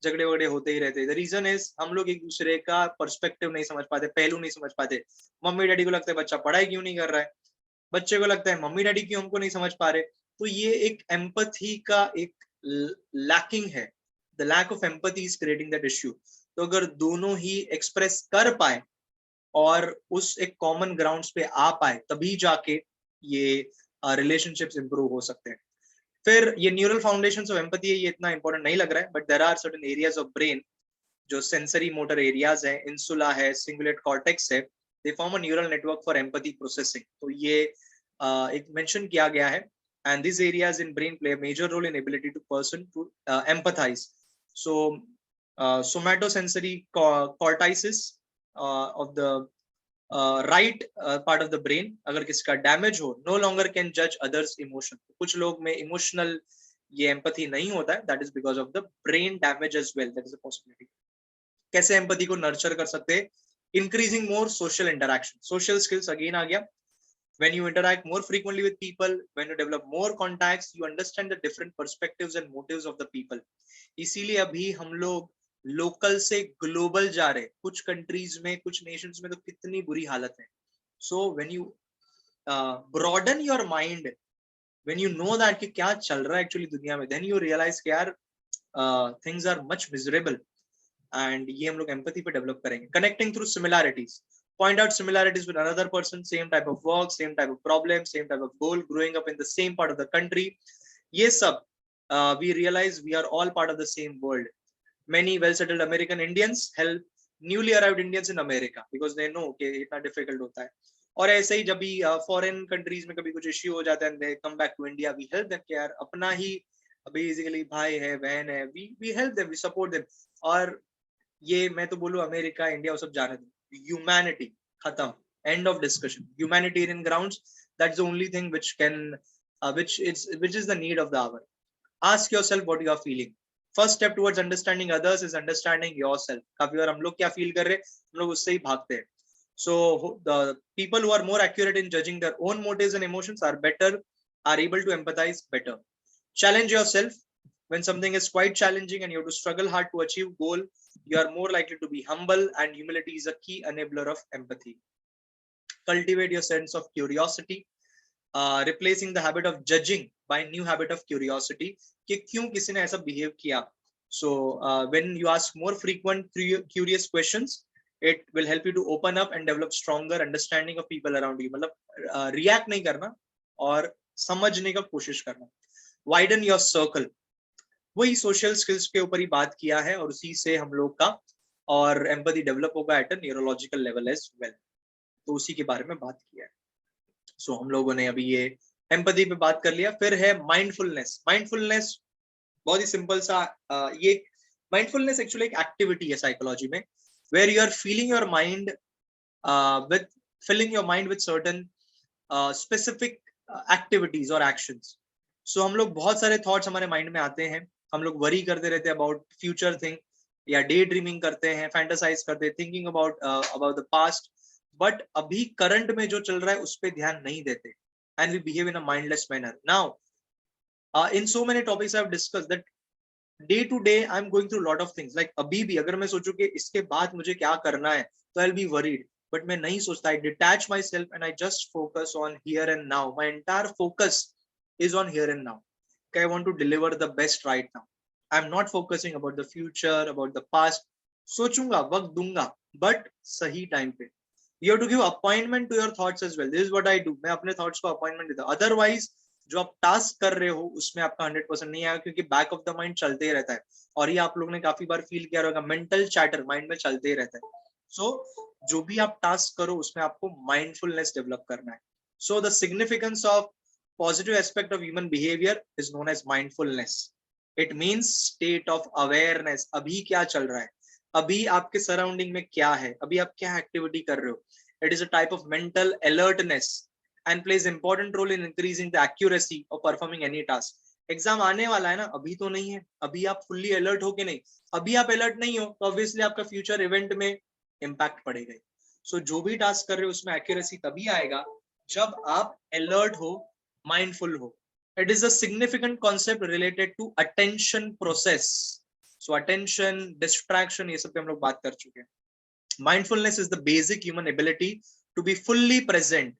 झगड़े वगड़े होते ही रहते हैं. The reason is हम लोग एक दूसरे का पर्सपेक्टिव नहीं समझ पाते, पहलू नहीं समझ पाते. मम्मी डैडी को लगता है बच्चा पढ़ाई क्यों नहीं कर रहा है, बच्चे को लगता है मम्मी डैडी क्यों हमको नहीं समझ पा रहे. तो ये एक एम्पैथी का एक लैकिंग है. The lack of empathy is creating that issue. तो अगर दोनों ही एक्सप्रेस कर पाए और उस एक कॉमन ग्राउंड्स पे आ पाए, तभी जाके ये रिलेशनशिप्स इंप्रूव हो सकते हैं. फिर ये न्यूरल फाउंडेशंस ऑफ एम्पैथी है, ये इतना इंपॉर्टेंट नहीं लग रहा है, but there are certain areas of brain जो सेंसरी मोटर एरियाज है, इंसुला है, सिंगुलेट कॉर्टेक्स है, they form a neural network for empathy processing. तो ये एक मेंशन किया गया है, and these areas in brain play a major role in ability to person to empathize. So somatosensory cortices of the right part of the brain अगर किसी का डैमेज हो, no longer can judge others emotion. कुछ लोग में इमोशनल ये एम्पैथी नहीं होता है, that is because of the brain damage as well. That is a possibility. कैसे एम्पैथी को नर्चर कर सकते हैं? Increasing more social interaction. Social skills again आ गया. When you interact more frequently with people, when you develop more contacts, you understand the different perspectives and motives of the people. इसीलिए अभी हम लोग लोकल से ग्लोबल जा रहे हैं. कुछ कंट्रीज में, कुछ नेशंस में तो कितनी बुरी हालत है. So when you broaden your mind when you know that कि क्या चल रहा है actually दुनिया में, then you realize कि यार things are much miserable. And ये हम लोग empathy पे develop करेंगे. Connecting through similarities. Point out similarities with another person, same type of work, same type of problem, same type of goal, growing up in the same part of the country. ये सब we realize we are all part of the same world. Many well-settled American Indians help newly arrived Indians in America because they know कि इतना difficult होता है. और ऐसे ही जब भी फॉरेन कंट्रीज में कभी कुछ इश्यू हो जाता है, they come back to India, we help them कि यार अपना ही बेसिकली भाई है, बहन है, we help them, we support them. और ये मैं तो बोलूं अमेरिका इंडिया वो सब जाने दो, ह्यूमैनिटी खत्म, end of discussion. Humanitarian grounds, that's the only thing which can which is the need of the hour. Ask yourself what you are feeling. First step towards understanding others is understanding yourself. काफी बार हम लोग क्या फील कर रहे हैं, हम लोग उससे ही भागते हैं. So the people who are more accurate in judging their own motives and emotions are able to empathize better. Challenge yourself. When something is quite challenging and you have to struggle hard to achieve goal, you are more likely to be humble, and humility is a key enabler of empathy. Cultivate your sense of curiosity, replacing the habit of judging by new habit of curiosity कि क्यों किसी ने ऐसा behave किया. So when you ask more frequent curious questions, it will help you to open up and develop stronger understanding of people around you. मतलब react नहीं करना और समझने का कोशिश करना. Widen your circle. वही social skills के ऊपर ही बात किया है और उसी से हम लोग का और empathy develop होगा at a neurological level as well. तो उसी के बारे में बात किया है. So हम लोगों ने अभी ये empathy पे बात कर लिया. फिर है mindfulness. Mindfulness बहुत ही सिंपल सा ये mindfulness actually एक एक्टिविटी है साइकोलॉजी में, where you are filling your mind with certain specific activities or actions. So हम लोग बहुत सारे thoughts हमारे mind में आते हैं, हम लोग worry करते रहते हैं about future thing, या डे ड्रीमिंग करते हैं, फैंटासाइज करते हैं, thinking about the past, but अभी करंट में जो चल रहा है उस पर ध्यान नहीं देते, and we behave in a mindless manner. Now in so many topics I have discussed that day to day I am going through lot of things. Like अभी भी अगर मैं सोचूं कि इसके बाद मुझे क्या करना है तो I will be worried, but मैं नहीं सोचता. I detach my self and I just focus on here and now. My entire focus is on here and now. I want to deliver the best right now. I am not focusing about the future, about the past. सोचूंगा, वक्त दूंगा, बट सही टाइम पे. You have to give appointment to your thoughts as well. This is what I do. मैं अपने thoughts को appointment देता हूँ. Otherwise जो आप टास्क कर रहे हो उसमें आपका 100% नहीं आएगा, क्योंकि बैक ऑफ द माइंड चलते ही रहता है. और ये आप लोगों ने काफी बार फील किया होगा, मेंटल चैटर माइंड में चलते ही रहता है. सो जो भी आप टास्क करो उसमें आपको माइंडफुलनेस डेवलप करना है. So the significance of positive aspect of human behaviour is known as mindfulness. It means state of awareness. अभी क्या चल रहा है, अभी आपके सराउंडिंग में क्या है, अभी आप क्या एक्टिविटी कर रहे हो. It is a type of mental alertness and plays important role in increasing the accuracy of performing any task. Exam आने वाला है ना, अभी तो नहीं है, अभी आप फुल्ली अलर्ट हो के नहीं. अभी आप अलर्ट नहीं हो तो ऑब्वियसली आपका फ्यूचर इवेंट में इम्पैक्ट पड़ेगा. सो जो भी टास्क कर रहे हो उसमें एक्यूरेसी तभी आएगा जब आप अलर्ट हो, माइंडफुल हो. It is a significant concept related to attention process. So attention, distraction, ये सब पे हम लोग बात कर चुके हैं. Mindfulness is the basic human ability to be fully present,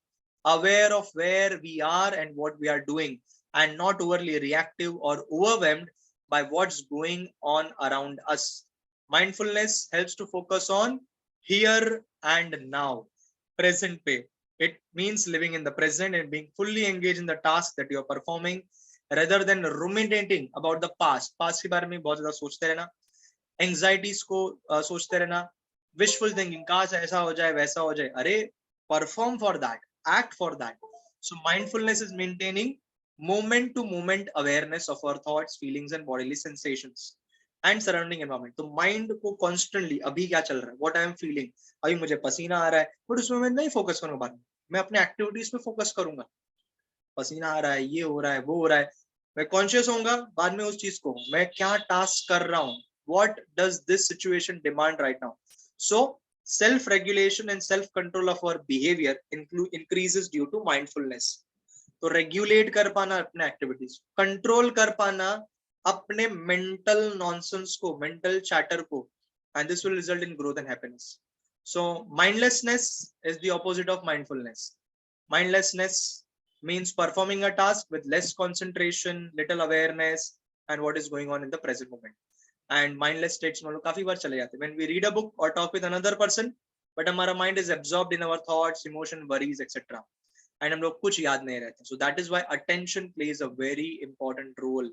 aware of where we are and what we are doing, and not overly reactive or overwhelmed by what's going on around us. Mindfulness helps to focus on here and now, present pay. It means living in the present and being fully engaged in the task that you are performing, rather than ruminating about the past. Past के बारे में बहुत ज़्यादा सोचते रहना, anxieties को सोचते रहना, wishful thinking, काश ऐसा हो जाए वैसा हो जाए. अरे perform for that, act for that. So mindfulness is maintaining moment to moment awareness of our thoughts, feelings and bodily sensations and surrounding environment. तो mind को constantly अभी क्या चल रहा है, what I am feeling, अभी मुझे पसीना आ रहा है, बट उसमें मैं नहीं फोकस करूंगा. बाद में मैं अपने एक्टिविटीज पे फोकस करूंगा. पसीना आ रहा है, ये हो रहा है, वो हो रहा है, मैं कॉन्शियस होऊंगा बाद में उस चीज को, मैं क्या टास्क कर रहा हूँ, what does this situation demand right now. So self-regulation and self-control of our behavior increases due to mindfulness. तो रेगुलेट कर पाना अपने एक्टिविटीज, कंट्रोल कर पाना अपने मेंटल नॉनसेंस को, मेंटल चैटर को, and this will result in growth and happiness. So mindlessness is the opposite of mindfulness. mindlessness means performing a task with less concentration, little awareness and what is going on in the present moment. And mindless states में हम लोग काफी बार चले जाते हैं when we read a book or talk with another person, but हमारा mind is absorbed in our thoughts, emotion, worries, etc. and हम लोग कुछ याद नहीं रहते. So that is why attention plays a very important role.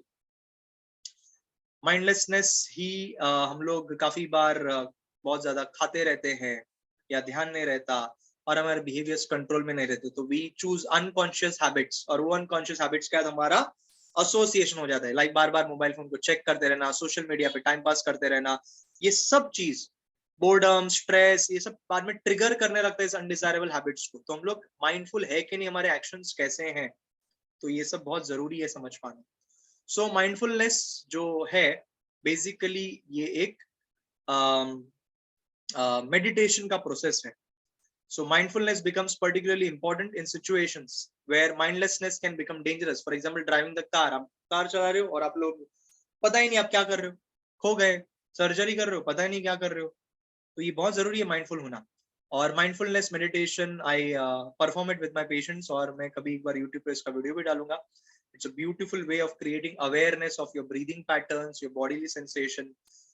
mindlessness ही हम लोग काफी बार बहुत ज्यादा खाते रहते हैं या ध्यान नहीं रहता और हमारे बिहेवियर्स कंट्रोल में नहीं रहते, तो वी चूज अनकॉन्शियस हैबिट्स. और वो अनकॉन्शियस हैबिट्स क्या है, हमारा एसोसिएशन हो जाता है. लाइक बार बार मोबाइल फोन को चेक करते रहना, सोशल मीडिया पे टाइम पास करते रहना, ये सब चीज बोर्डम, स्ट्रेस, ये सब बाद में ट्रिगर करने लगता है इस अनडिजायरेबल हैबिट्स को. तो हम लोग माइंडफुल है कि नहीं, हमारे एक्शंस कैसे हैं, तो ये सब बहुत जरूरी है समझ पाना. सो माइंडफुलनेस जो है बेसिकली ये एक मेडिटेशन का प्रोसेस है. So mindfulness becomes particularly important in situations where mindlessness can become dangerous. For example, driving the car. आप कार चला रहे हो और आप लोग पता ही नहीं आप क्या कर रहे हो, खो गए, सर्जरी कर रहे हो, पता ही नहीं क्या कर रहे हो. तो ये बहुत जरूरी है माइंडफुल होना. और mindfulness meditation I perform it with my patients, और मैं कभी एक बार यूट्यूब पे इसका वीडियो भी डालूंगा. It's a beautiful way of creating awareness of your breathing patterns, your bodily sensation.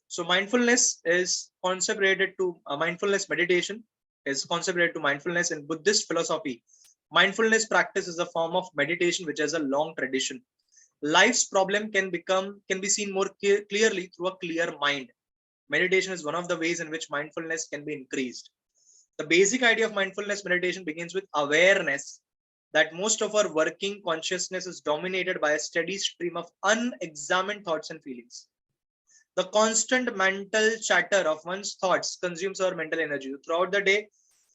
So mindfulness is concept related to mindfulness meditation is concept related to mindfulness in Buddhist philosophy. Mindfulness practice is a form of meditation which has a long tradition. Life's problem can be seen more clearly through a clear mind. Meditation is one of the ways in which mindfulness can be increased. The basic idea of mindfulness meditation begins with awareness that most of our working consciousness is dominated by a steady stream of unexamined thoughts and feelings. The constant mental chatter of one's thoughts consumes our mental energy. Throughout the day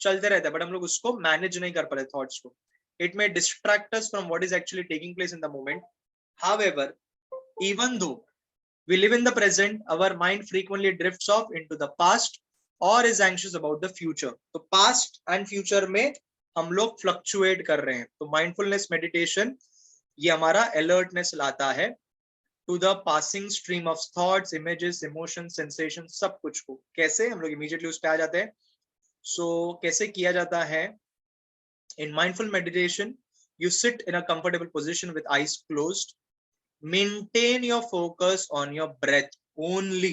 चलते रहता है, but हम लोग उसको manage नहीं कर पाते thoughts को. It may distract us from what is actually taking place in the moment. However, even though we live in the present, our mind frequently drifts off into the past or is anxious about the future. तो past and future में हम लोग fluctuate कर रहे हैं. तो mindfulness meditation ये हमारा alertness लाता है to the passing stream of thoughts, images, emotions, sensations, सब कुछ को. कैसे हम लोग immediately उस पे आ जाते हैं. So कैसे किया जाता है? In mindful meditation, you sit in a comfortable position with eyes closed. Maintain your focus on your breath only.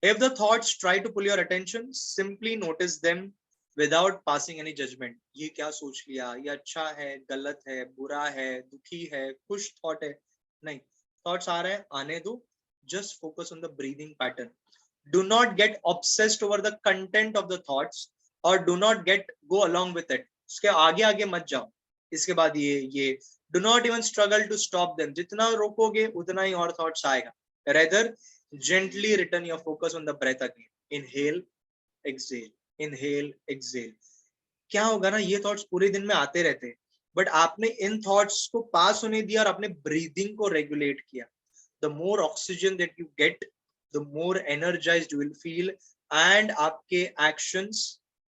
If the thoughts try to pull your attention, simply notice them without passing any judgment. ये क्या सोच लिया, ये अच्छा है, गलत है, बुरा है, दुखी है, खुश थॉट है, नहीं. Thoughts आ रहे हैं, आने दो. Just focus on the breathing pattern. Do not get obsessed over the content of the thoughts or do not go along with it. उसके आगे आगे मत जाओ. इसके बाद ये do not even struggle to stop them. जितना रोकोगे उतना ही और thoughts आएगा. Rather, gently return your focus on the breath again. Inhale, exhale. Inhale, exhale. क्या होगा ना, ये thoughts पूरे दिन में आते रहते हैं, बट आपने इन थॉट्स को पास होने दिया और आपने ब्रीदिंग को रेगुलेट किया. The more oxygen that you get, the more energised you will feel and आपके एक्शंस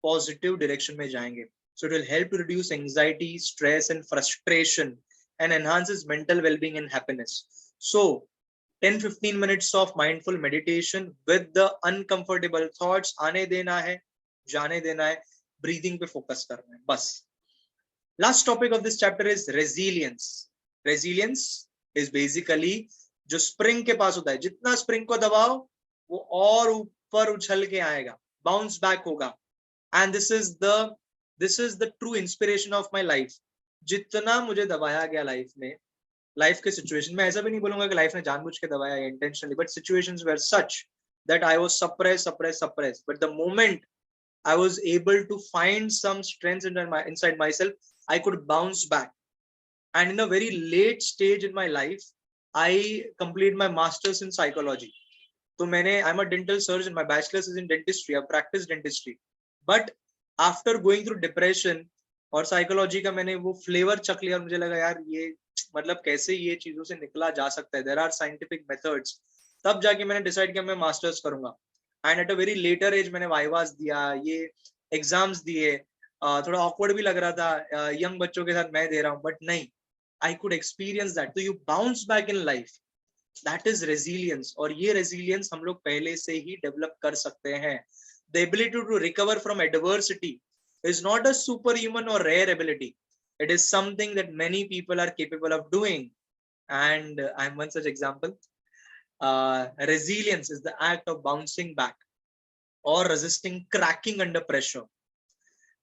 पॉजिटिव डायरेक्शन में जाएंगे. So it will help to reduce anxiety, stress and frustration and enhances mental wellbeing and happiness. So 10-15 minutes of mindful meditation with the uncomfortable thoughts आने देना है, जाने देना है, ब्रीदिंग पे फोकस करना है, बस. Last topic of this chapter is resilience. Resilience is basically जो spring के पास होता है, जितना spring को दबाओ वो और ऊपर उछल के आएगा, bounce back होगा. And this is the true inspiration of my life. जितना मुझे दबाया गया लाइफ में, लाइफ के सिचुएशन में, ऐसा भी नहीं बोलूंगा कि लाइफ ने जानबूझ के दबाया है intentionally, but situations were such that I was suppressed. But the moment I was able to find some strength inside myself, I could bounce back. And in a very late stage in my life, I completed my master's in psychology. So I'm a dental surgeon. My bachelor's is in dentistry. I've practiced dentistry. But after going through depression और psychology का मैंने वो flavor चख लिया और मुझे लगा यार ये मतलब कैसे ये चीजों से निकला जा सकता है. There are scientific methods. तब जाके मैंने decide किया मैं master's करूंगा. And at a very later age मैंने वाइवास दिया, ये एग्जाम्स दिए, थोड़ा ऑकवर्ड भी लग रहा था यंग बच्चों के साथ मैं दे रहा हूँ, बट नहीं, आई कुड एक्सपीरियंस दैट. तो you bounce back in life, that is resilience. और ये रेजिलियंस हम लोग पहले से ही डेवलप कर सकते हैं. The ability to recover from adversity is not a superhuman or rare ability. It is something that many people are capable of doing, and I'm one such example. Resilience is the act of bouncing back or resisting cracking under pressure.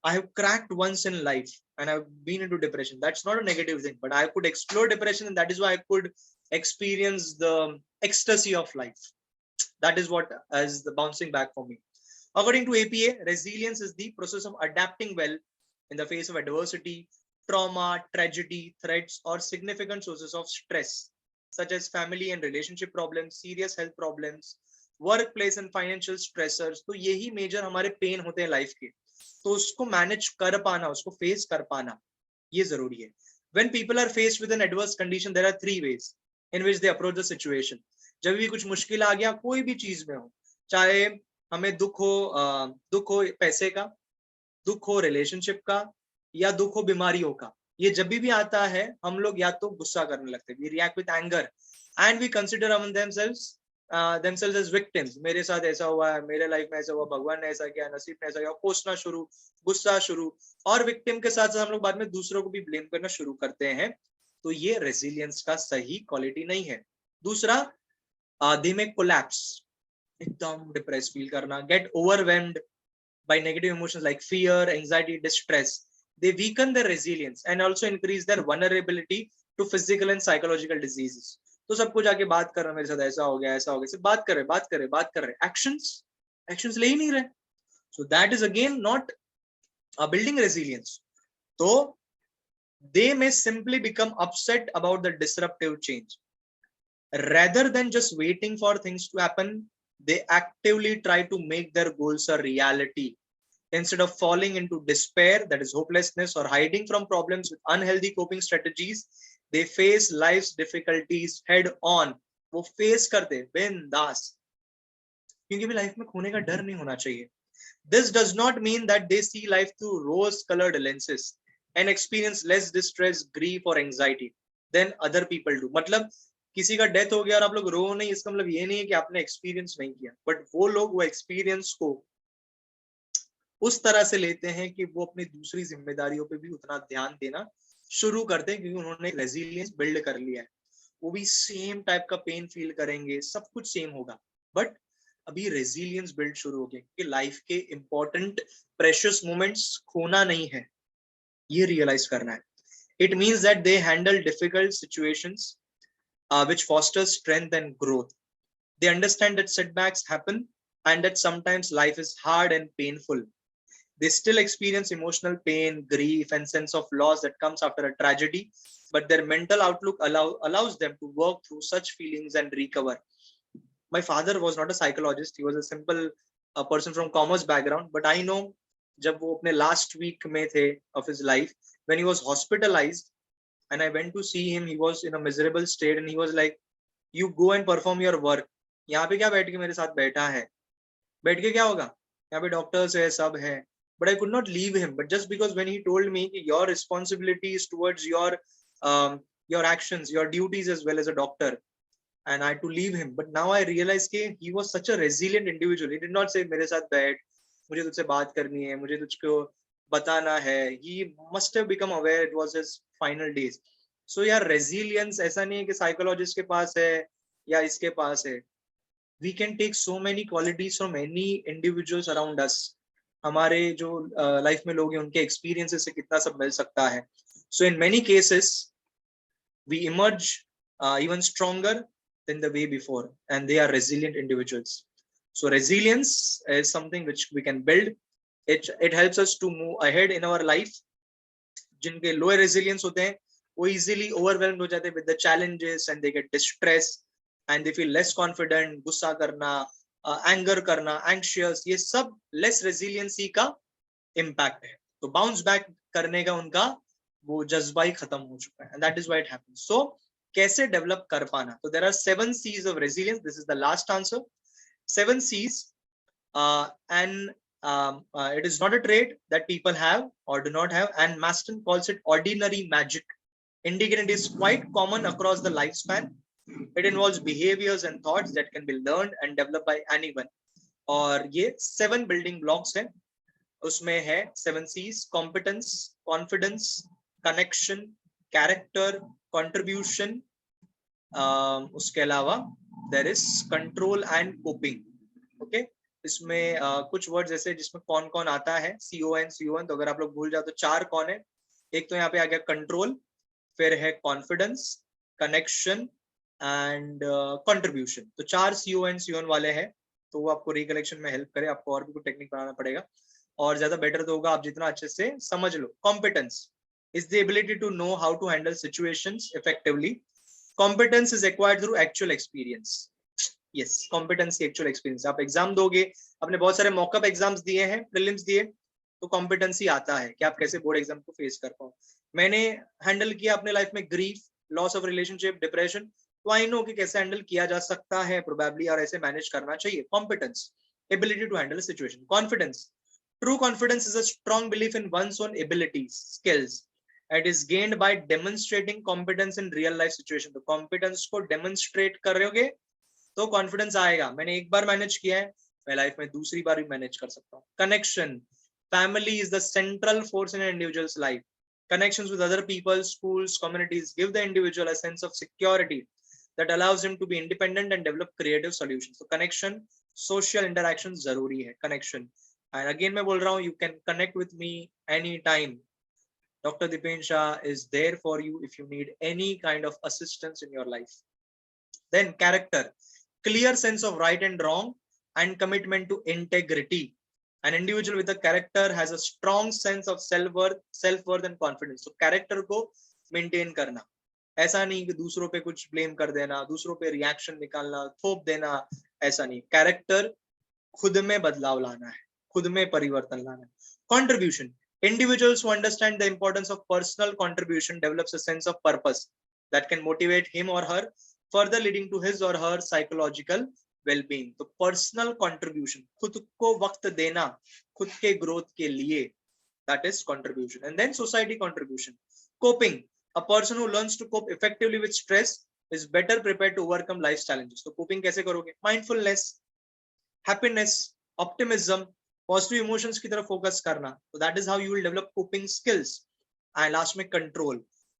I have cracked once in life and I've been into depression. That's not a negative thing, but I could explore depression, and that is why I could experience the ecstasy of life. That is what is the bouncing back for me. According to APA, resilience is the process of adapting well in the face of adversity, trauma, tragedy, threats, or significant sources of stress, such as family and relationship problems, serious health problems, workplace and financial stressors. तो यही मेजर हमारे पेन होते हैं लाइफ के, तो उसको मैनेज कर पाना, उसको फेस कर पाना, ये जरूरी है. When people are faced with an adverse condition, there are three ways in which they approach the situation. जब भी कुछ मुश्किल आ गया कोई भी चीज में हो, चाहे हमें दुख हो पैसे का, दुख हो रिलेशनशिप का, या दुख हो बीमारियों का, ये जब भी आता है हम लोग या तो गुस्सा करने लगते हैं, we react with anger and we consider among themselves as victims. मेरे साथ ऐसा हुआ है, मेरे लाइफ में ऐसा हुआ, भगवान ने ऐसा किया, नसीब ने ऐसा किया, कोसना शुरू, गुस्सा शुरू, और विक्टिम के साथ साथ हम लोग बाद में दूसरों को भी ब्लेम करना शुरू करते हैं. तो ये रेजिलियंस का सही क्वालिटी नहीं है. दूसरा, दे में कोलैप्स, एकदम डिप्रेस फील करना, get overwhelmed by negative emotions like fear, anxiety, distress. They weaken their resilience and also increase their vulnerability to physical and psychological diseases. तो सबको जाके बात कर रहे, मेरे साथ ऐसा हो गया, ऐसा हो गया, सिर्फ बात कर रहे, एक्शंस ले ही नहीं रहे. So that is again not building resilience. तो they may simply become upset about the disruptive change. Rather than just waiting for things to happen, they actively try to make their goals a reality. Instead of falling into despair, that is hopelessness, or hiding from problems with unhealthy coping strategies, they face life's difficulties head on. वो face करते बिंदास, क्योंकि भी लाइफ में खोने का डर नहीं होना चाहिए. This does not mean that they see life through rose-colored lenses and experience less distress, grief, or anxiety than other people do. मतलब किसी का डेथ हो गया और आप लोग रो नहीं, इसका मतलब ये नहीं है कि आपने एक्सपीरियंस नहीं किया, बट वो लोग वो एक्सपीरियंस को उस तरह से लेते हैं कि वो अपनी दूसरी जिम्मेदारियों पे भी उतना ध्यान देना शुरू करते हैं, क्योंकि उन्होंने रेजिलियंस बिल्ड कर लिया है. वो भी सेम टाइप का पेन फील करेंगे, सब कुछ सेम होगा, बट अभी रेजिलियंस बिल्ड शुरू हो गया, क्योंकि लाइफ के इंपॉर्टेंट प्रेशियस मोमेंट्स खोना नहीं है, ये रियलाइज करना है. It means that they handle difficult situations which fosters strength and growth. They understand that setbacks happen and that sometimes life is hard and painful. They still experience emotional pain, grief, and sense of loss that comes after a tragedy, but their mental outlook allows them to work through such feelings and recover. My father was not a psychologist. He was a simple person from commerce background, but I know जब वो अपने last week में थे of his life, when he was hospitalized, and I went to see him, he was in a miserable state and he was like, you go and perform your work. यहाँ पे क्या बैठ के मेरे साथ बैठा है, बैठ के क्या होगा, यहाँ पे डॉक्टर्स है, सब है. But I could not leave him, but just because when he told me your responsibility is towards your actions, your duties as well as a doctor, and I had to leave him. But now I realize that he was such a resilient individual. He did not say मेरे साथ बैठ, मुझे तुझसे बात करनी है, मुझे तुझको बताना है. He must have become aware it was his final days. So यार resilience ऐसा नहीं है कि psychologist के पास है या इसके पास है. We can take so many qualities from any individuals around us. हमारे जो लाइफ में लोग हैं उनके experiences से कितना सब मिल सकता है. So in many cases we emerge even stronger than the way before, and they are resilient individuals. So resilience is something which we can build. It helps us to move ahead in our life. जिनके lower resilience होते हैं वो easily overwhelmed हो जाते हैं with the challenges and they get distressed and they feel less confident. गुस्सा करना, anger करना, anxious, ये सब less resiliency का impact है. तो bounce back करने का उनका वो जज्बा ही खत्म हो चुका है, and that is why it happens. So कैसे develop कर पाना? So there are 7 C's of resilience. This is the last answer. 7 C's, and it is not a trait that people have or do not have, and Maston calls it ordinary magic, indicating it is quite common across the lifespan. It involves behaviors and thoughts that can be learned and developed by anyone. और ये 7 building blocks हैं, उसमें है 7 C's: competence, confidence, connection, character, contribution. उसके अलावा there is control and coping. Okay, इसमें कुछ वर्ड्स ऐसे जिसमें कौन कौन आता है, CON, तो अगर आप लोग भूल जाओ तो 4 कौन है, एक तो यहाँ पे आ गया कंट्रोल, फिर है कॉन्फिडेंस, कनेक्शन एंड कंट्रीब्यूशन. तो 4 CON वाले हैं, तो वो आपको रिकलेक्शन में हेल्प करे. आपको और भी कुछ टेक्निक बनाना पड़ेगा और ज्यादा बेटर तो होगा आप जितना अच्छे से समझ लो. Competence is the ability to know how to handle situations effectively. Competence is acquired through actual experience. Yes, competence की actual experience. आप एग्जाम दोगे, आपने बहुत सारे मॉकअप एग्जाम्स दिए हैं, प्रीलिम्स दिए, तो कॉम्पिटेंसी आता है कि आप कैसे बोर्ड एग्जाम को फेस कर पाओ. मैंने हैंडल किया अपने लाइफ में grief, loss of relationship, depression, तो आई नो कि कैसे हैंडल किया जा सकता है प्रोबेबली और ऐसे मैनेज करना चाहिए. Competence, ability to handle situation. Confidence, true confidence is a strong belief in one's own abilities, skills. It is gained by demonstrating competence in real life situation. तो competence को demonstrate कर रहे होगे तो confidence आएगा. मैंने एक बार मैनेज किया है, मैं लाइफ में दूसरी बार भी मैनेज कर सकता हूँ. Connection, family is the central force in an individual's life. Connections with other people, schools, communities give the individual a sense of security that allows him to be independent and develop creative solutions. So connection, social interaction जरूरी है. Connection, and again मैं बोल रहा हूँ, you can connect with me anytime. Dr. Dipen Shah is there for you if you need any kind of assistance in your life. Then character, clear sense of right and wrong and commitment to integrity. An individual with a character has a strong sense of self-worth and confidence. So character को maintain करना, ऐसा नहीं कि दूसरों पे कुछ blame कर देना, दूसरों पे reaction निकालना, थोप देना, ऐसा नहीं. Character खुद में बदलाव लाना है, खुद में परिवर्तन लाना है. Contribution, individuals who understand the importance of personal contribution develops a sense of purpose that can motivate him or her, further leading to his or her psychological well-being. तो personal contribution, खुद को वक्त देना खुद के growth के लिए, that is contribution. And then society contribution. Coping, a person who learns to cope effectively with stress is better prepared to overcome life's challenges. तो coping कैसे करोगे? Mindfulness, happiness, optimism, positive emotions की तरफ फोकस करना. तो that is how you will develop coping skills. And last में control,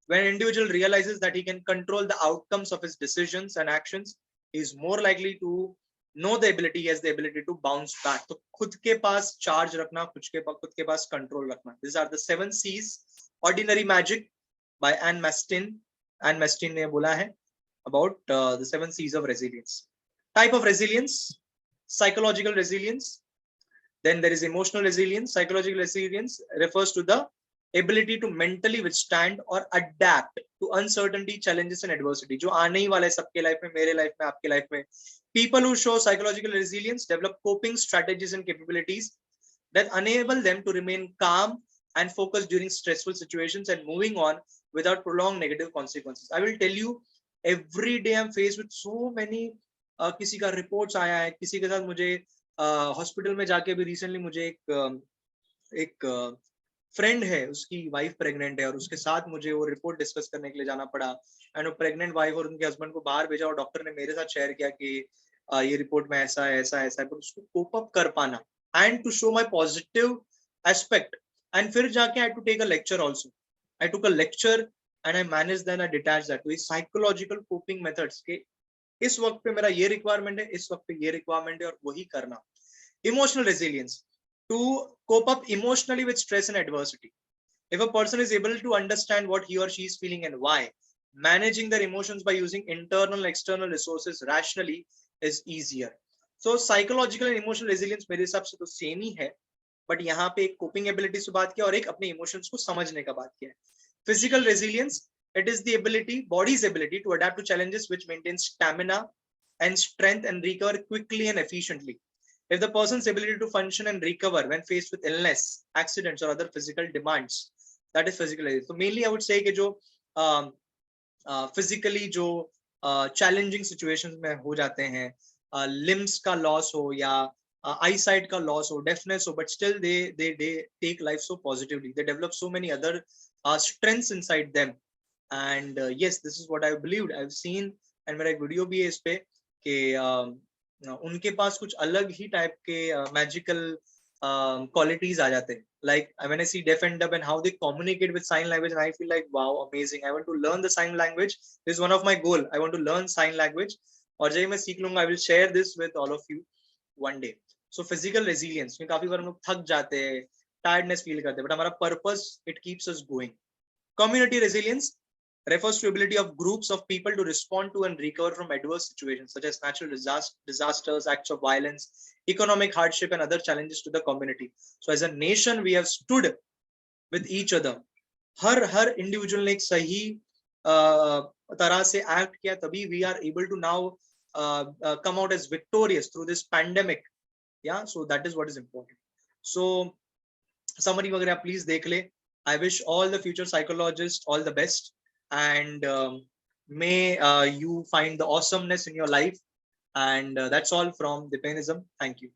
when individual realises that he can control the outcomes of his decisions and actions, he is more likely to know the ability, he has the ability to bounce back. तो खुद के पास चार्ज रखना, खुद के पास कंट्रोल रखना. This are the 7 C's. Ordinary magic bye Ann Masten. Ann Masten ने बोला है about the 7 C's of resilience. Type of resilience, psychological resilience. Then there is emotional resilience. Psychological resilience refers to the ability to mentally withstand or adapt to uncertainty, challenges and adversity. जो आने ही वाला है सबके लाइफ में, मेरे लाइफ में, आपके लाइफ में. People who show psychological resilience develop coping strategies and capabilities that enable them to remain calm and focused during stressful situations and moving on without prolonged negative consequences. I will tell you, every day I'm faced with so many किसी का रिपोर्ट्स आया है, किसी के साथ मुझे हॉस्पिटल में जाके भी रिसेंटली मुझे एक फ्रेंड है, उसकी वाइफ प्रेग्नेंट है और उसके साथ मुझे वो रिपोर्ट डिस्कस करने के लिए जाना पड़ा. एंड वो प्रेग्नेंट वाइफ और उनके हस्बैंड को बाहर भेजा और डॉक्टर ने मेरे साथ शेयर किया कि ये रिपोर्ट में ऐसा है, ऐसा ऐसा है. पर उसको कोप अप कर पाना and to show my positive aspect. And फिर जाके I to take a lecture also. I took a lecture and I manage then I detach that. तो साइकोलॉजिकल कोपिंग मेथड्स के इस वक्त पे मेरा ये रिक्वायरमेंट है, इस वक्त पे ये रिक्वायरमेंट है और वही करना. Emotional resilience, to cope up emotionally with stress and adversity. If a person is able to understand what he or she is feeling and why, managing their emotions by using internal external resources rationally is easier. So psychological and emotional resilience मेरे हिसाब से तो सेम ही है, बट यहाँ पे एक कोपिंग एबिलिटी से बात किया और एक अपने इमोशंस को समझने का बात किया है. Physical resilience, it is the ability, body's ability to adapt to challenges which maintains stamina and strength and recover quickly and efficiently. If the person's ability to function and recover when faced with illness, accidents or other physical demands, that is physical. So mainly I would say कि जो physically जो challenging situations में हो जाते हैं, limbs का loss हो या eyesight का loss हो, deafness हो, but still they take life so positively. They develop so many other strengths inside them. And yes, this is what I believed, I've seen. and मेरा एक वीडियो भी है इस पे कि उनके पास कुछ अलग ही टाइप के magical qualities aa jate hain. Like when I see deaf and dumb and how they communicate with sign language, and I feel like wow, amazing. I want to learn the sign language. This is one of my goal. I want to learn sign language. और जब मैं सीख लूंगा, I will share this with all of you one day. So physical resilience, क्योंकि काफी बार हम लोग थक जाते हैं, tiredness feel करते हैं, but हमारा purpose it keeps us going. Community resilience refers to ability of groups of people to respond to and recover from adverse situations such as natural disasters, acts of violence, economic hardship, and other challenges to the community. So as a nation, we have stood with each other. Her individual ने एक सही तरह से act किया, तभी we are able to now come out as victorious through this pandemic. Yeah, so that is what is important. So summary वगैरह please देख ले. I wish all the future psychologists all the best, and may you find the awesomeness in your life. And that's all from Dipenism. Thank you.